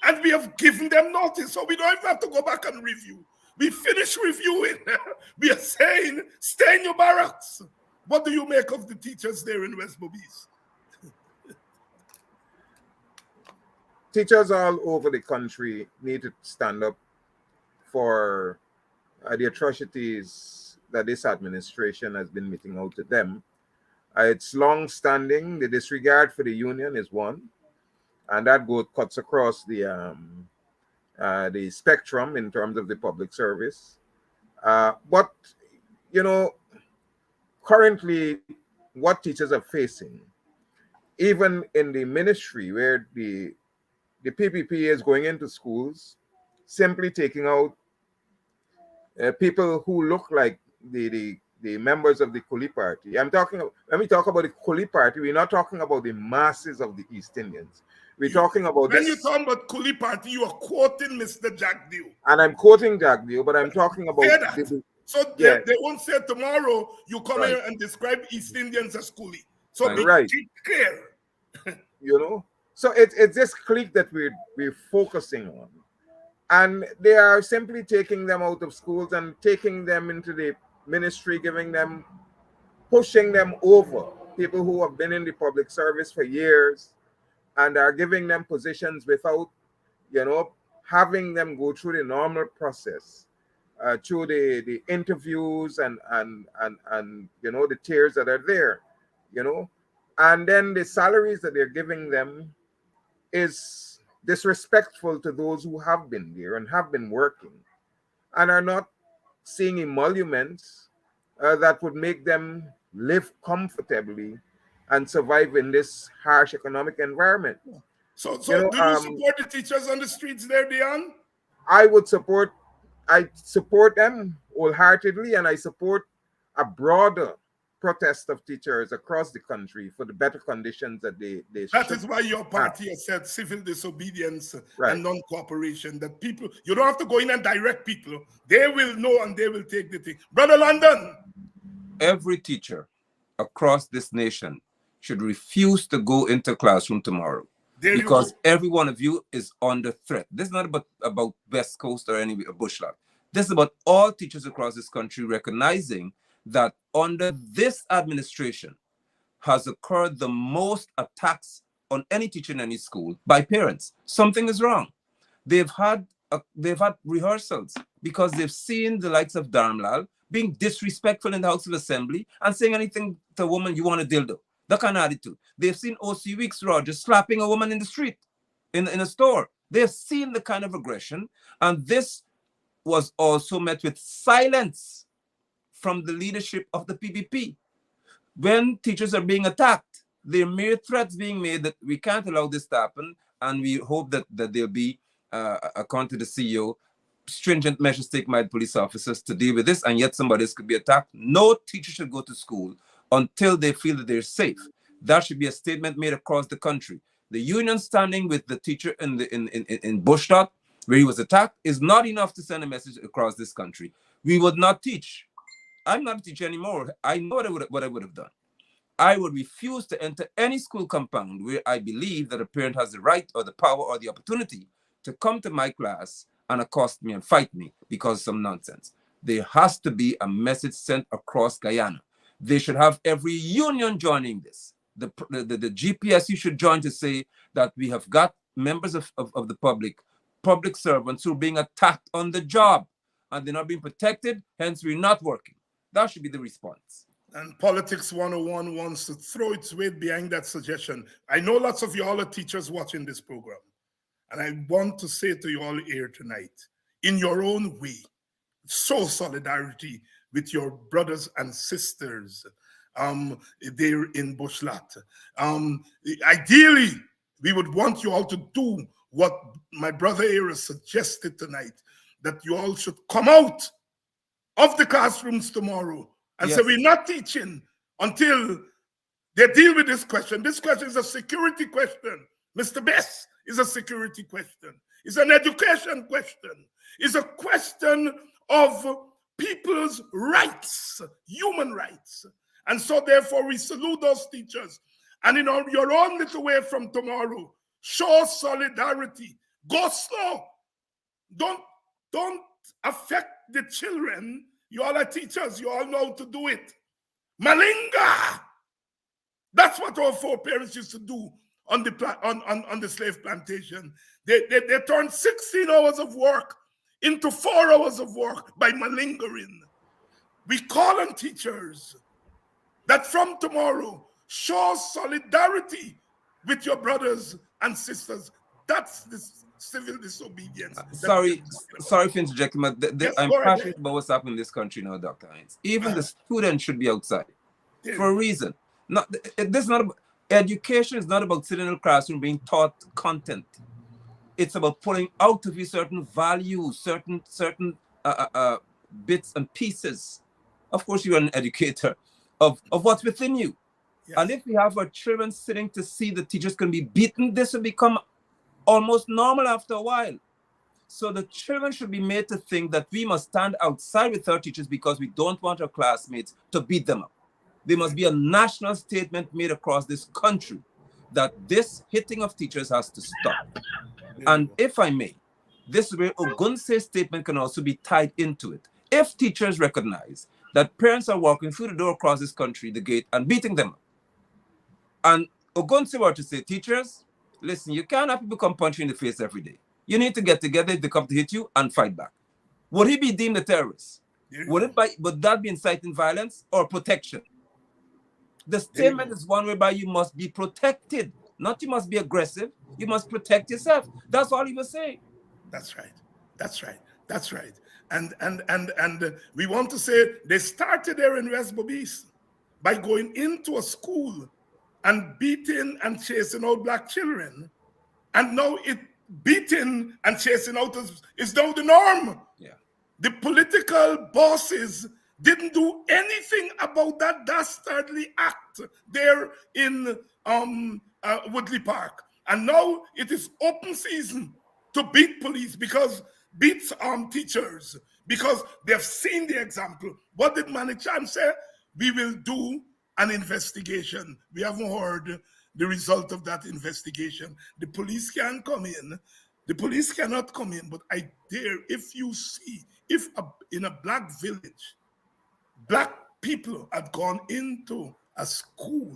S1: and we have given them notice, so we don't even have to go back and review. We finish reviewing. We are saying, stay in your barracks. What do you make of the teachers there in West Bobis?
S3: Teachers all over the country need to stand up for the atrocities that this administration has been meting out to them. It's long-standing. The disregard for the union is one, and that cuts across the spectrum in terms of the public service. But currently, what teachers are facing, even in the ministry where the PPP is going into schools, simply taking out people who look like the members of the Kuli party. When we talk about the Kuli party, we're not talking about the masses of the East Indians. We're talking about
S1: when you're talking about Kuli party, you are quoting Mr. Jack Dew.
S3: And I'm quoting Jack Dew, but I'm talking about
S1: so they won't say tomorrow you come here and describe East Indians as Kuli. So be clear.
S3: So it's this clique that we're focusing on. And they are simply taking them out of schools and taking them into the ministry, pushing them over. People who have been in the public service for years and are giving them positions without, having them go through the normal process, through the interviews and the tiers that are there, and then the salaries that they're giving them is disrespectful to those who have been there and have been working and are not seeing emoluments that would make them live comfortably and survive in this harsh economic environment.
S1: So do you support the teachers on the streets there, Dion?
S3: I support them wholeheartedly, and I support a broader protest of teachers across the country for the better conditions that they
S1: That is why your party has said civil disobedience and non-cooperation, that people, you don't have to go in and direct people. They will know and they will take the thing. Brother London.
S2: Every teacher across this nation should refuse to go into classroom tomorrow because every one of you is under threat. This is not about West Coast or any bushland. This is about all teachers across this country recognizing that under this administration has occurred the most attacks on any teacher in any school by parents. Something is wrong. They've had rehearsals because they've seen the likes of Dharmlal being disrespectful in the House of Assembly and saying anything to a woman, you want a dildo. That kind of attitude. They've seen O.C. Weeks Rogers slapping a woman in the street, in a store. They've seen the kind of aggression, and this was also met with silence from the leadership of the PPP. When teachers are being attacked, there are mere threats being made that we can't allow this to happen, and we hope that there'll be, according to the CEO, stringent measures taken by the police officers to deal with this, and yet somebody else could be attacked. No teacher should go to school until they feel that they're safe. That should be a statement made across the country. The union standing with the teacher in Bushtot, where he was attacked, is not enough to send a message across this country. We would not teach I'm not a teacher anymore. I know what I would have done. I would refuse to enter any school compound where I believe that a parent has the right or the power or the opportunity to come to my class and accost me and fight me because of some nonsense. There has to be a message sent across Guyana. They should have every union joining this. The GPSU should join to say that we have got members of the public servants who are being attacked on the job and they're not being protected, hence we're not working. That should be the response.
S1: And Politics 101 wants to throw its weight behind that suggestion. I know lots of you all are teachers watching this program. And I want to say to you all here tonight, in your own way, show solidarity with your brothers and sisters there in Bushlat. Ideally, we would want you all to do what my brother here has suggested tonight, that you all should come out of the classrooms tomorrow and say, we're not teaching until they deal with this question. This question is a security question. Mr. Bess is a security question. It's an education question. It's a question of people's rights, human rights. And so therefore we salute those teachers. And in your own little way from tomorrow, show solidarity. Go slow. Don't affect the children. You all are teachers. You all know how to do it. Malinga. That's what our foreparents used to do on the slave plantation. They turned 16 hours of work into 4 hours of work by malingering. We call on teachers that from tomorrow, show solidarity with your brothers and sisters. That's the civil disobedience.
S2: Sorry for interjecting, but I'm passionate about what's happening in this country now, Dr. Hines. Even the students should be outside for a reason. Education is not about sitting in a classroom being taught content. It's about pulling out of you certain values, certain bits and pieces. Of course, you're an educator of what's within you. Yes. And if we have our children sitting to see the teachers can be beaten, this will become almost normal after a while. So the children should be made to think that we must stand outside with our teachers because we don't want our classmates to beat them up. There must be a national statement made across this country that this hitting of teachers has to stop. And if I may, this is where Ogunse's statement can also be tied into it. If teachers recognize that parents are walking through the door across this country, the gate, and beating them up, and Ogunse were to say, teachers, listen, you can't have people come punch you in the face every day. You need to get together if they come to hit you and fight back. Would he be deemed a terrorist? Would that be inciting violence or protection? The statement is one whereby you must be protected, not you must be aggressive. You must protect yourself. That's all he was saying.
S1: That's right. That's right. That's right. And we want to say they started there in West Bobis by going into a school and beating and chasing out black children. And now beating and chasing out is now the norm.
S2: Yeah.
S1: The political bosses didn't do anything about that dastardly act there in Woodley Park. And now it is open season to beat police beat teachers, because they've seen the example. What did Manichan say? We will do an investigation. We haven't heard the result of that investigation. The police can come in. The police cannot come in, but I dare, if you see, in a black village, black people had gone into a school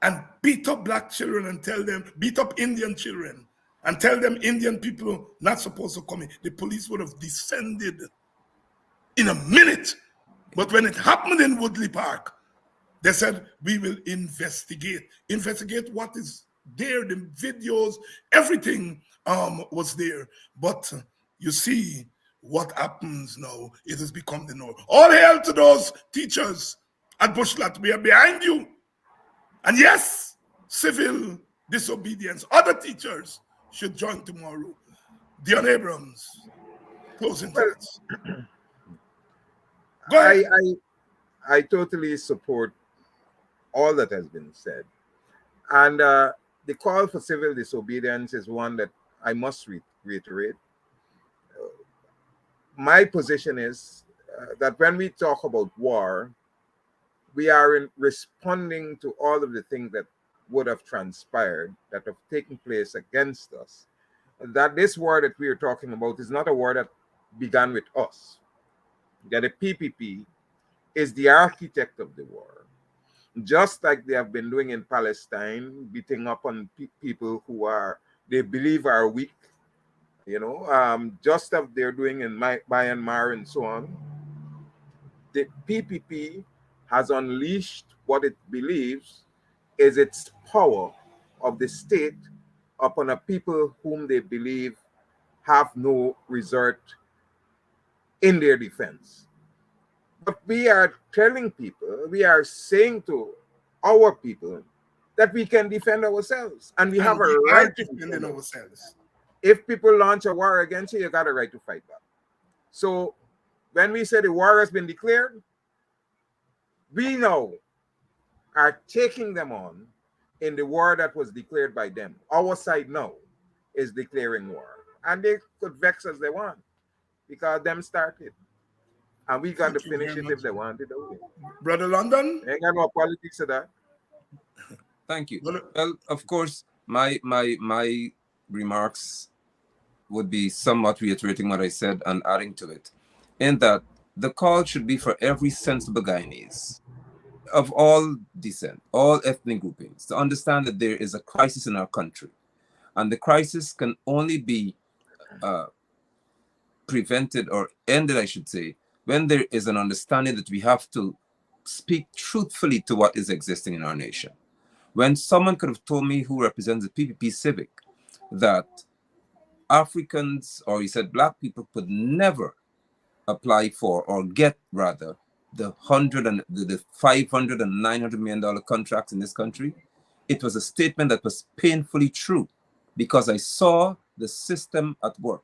S1: and beat up black children and beat up Indian children and tell them Indian people not supposed to come in, the police would have descended in a minute. But when it happened in Woodley Park, they said, we will investigate. Investigate what is there, the videos, everything was there. But you see what happens now. It has become the norm. All hail to those teachers at Bushlat. We are behind you. And yes, civil disobedience. Other teachers should join tomorrow. Dion Abrams, closing thoughts. Go ahead.
S3: I totally support all that has been said. And the call for civil disobedience is one that I must reiterate. My position is that when we talk about war, we are responding to all of the things that would have transpired, that have taken place against us. That this war that we are talking about is not a war that began with us. That the PPP is the architect of the war, just like they have been doing in Palestine, beating up on people who they believe are weak, just as they're doing in Myanmar and so on. The PPP has unleashed what it believes is its power of the state upon a people whom they believe have no resort in their defense. But we are telling people, we are saying to our people that we can defend ourselves and we
S1: And
S3: have a
S1: we
S3: right
S1: are
S3: to defend
S1: defending
S3: ourselves.
S1: ourselves.
S3: If people launch a war against you, you got a right to fight back. So when we say the war has been declared, we now are taking them on in the war that was declared by them. Our side now is declaring war. And they could vex as they want because them started. And we got to
S1: Thank you
S3: finish
S1: very
S3: it
S1: much.
S3: if they want it.
S1: Brother London?
S3: Ain't got no politics of that.
S2: Thank you.
S1: Brother,
S2: Well, of course, my remarks would be somewhat reiterating what I said and adding to it, in that the call should be for every sensible Guyanese of all descent, all ethnic groupings, to understand that there is a crisis in our country. And the crisis can only be prevented or ended, I should say, when there is an understanding that we have to speak truthfully to what is existing in our nation. When someone could have told me, who represents the PPP Civic, that Africans, or he said black people, could never apply for, or get rather, the 500 and 900 million dollar contracts in this country, it was a statement that was painfully true, because I saw the system at work.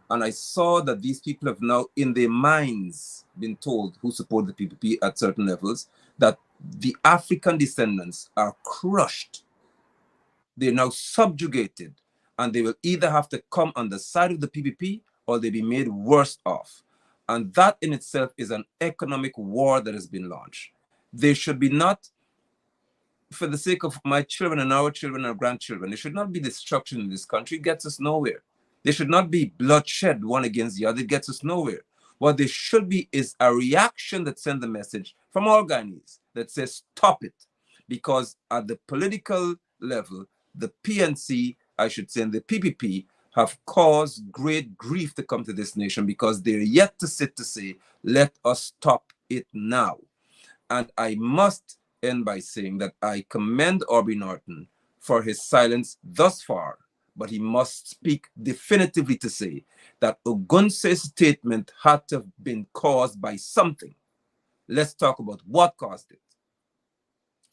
S2: And I saw that these people have now, in their minds, been told, who support the PPP at certain levels, that the African descendants are crushed. They're now subjugated, and they will either have to come on the side of the PPP or they'll be made worse off. And that in itself is an economic war that has been launched. There should be not, for the sake of my children and our grandchildren, there should not be destruction in this country. It gets us nowhere. There should not be bloodshed one against the other. It gets us nowhere. What there should be is a reaction that sends a message from all Guyanese that says, stop it. Because at the political level, the PNC, I should say, and the PPP have caused great grief to come to this nation, because they're yet to sit to say, let us stop it now. And I must end by saying that I commend Aubrey Norton for his silence thus far, but he must speak definitively to say that Ogunse's statement had to have been caused by something. Let's talk about what caused it.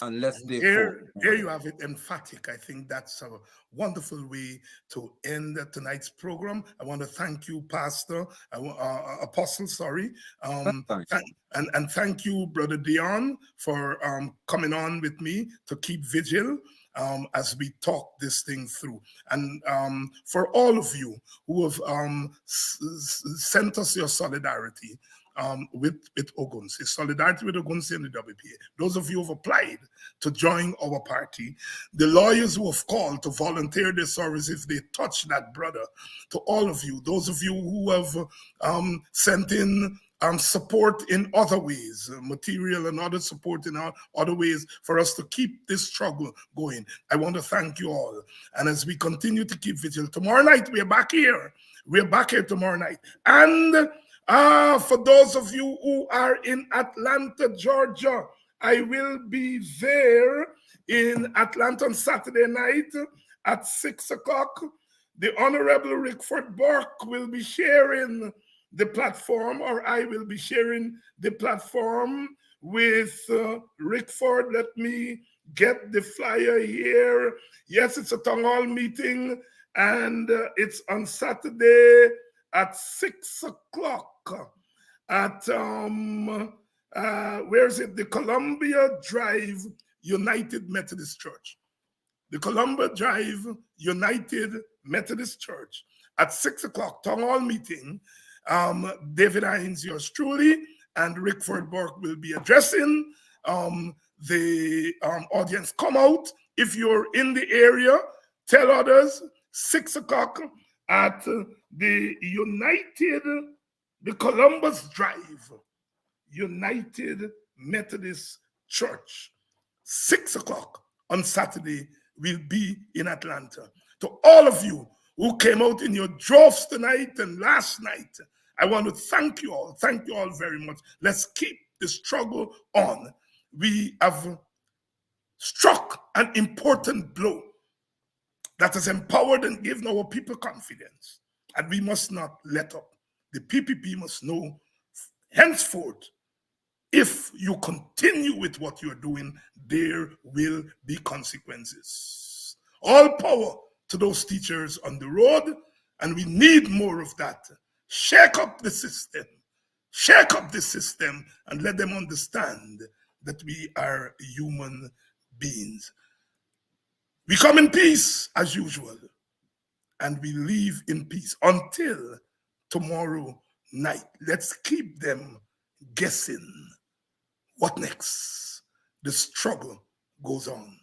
S2: And let's
S1: there you have it, emphatic. I think that's a wonderful way to end tonight's program. I want to thank you, Pastor, Apostle, sorry. And thank you, Brother Dion, for coming on with me to keep vigil as we talk this thing through. And for all of you who have sent us your solidarity, with Ogunse, solidarity with Ogunse and the WPA. Those of you who have applied to join our party, the lawyers who have called to volunteer their service if they touch that brother, to all of you, those of you who have sent in support in other ways, material and other support in other ways for us to keep this struggle going. I want to thank you all. And as we continue to keep vigil, tomorrow night we're back here. We're back here tomorrow night. And for those of you who are in Atlanta, Georgia, I will be there in Atlanta on Saturday night at 6 o'clock. The Honorable Rickford Burke will be sharing the platform, or I will be sharing the platform with Rickford. Let me get the flyer here. Yes, it's a town hall meeting, and it's on Saturday at 6 o'clock at where is it? The Columbia Drive United Methodist Church. The Columbia Drive United Methodist Church at 6 o'clock, town hall meeting. David Hines, yours truly, and Rickford Burke will be addressing the audience. Come out if you're in the area. Tell others. 6 o'clock at the Columbus Drive United Methodist Church. 6 o'clock on Saturday, we'll be in Atlanta. To all of you who came out in your droves tonight and last night, I want to thank you all. Thank you all very much. Let's keep the struggle on. We have struck an important blow that has empowered and given our people confidence. And we must not let up. The PPP must know henceforth, if you continue with what you're doing, there will be consequences. All power to those teachers on the road, and we need more of that. Shake up the system. Shake up the system and let them understand that we are human beings. We come in peace as usual, and we leave in peace until tomorrow night. Let's keep them guessing. What next? The struggle goes on.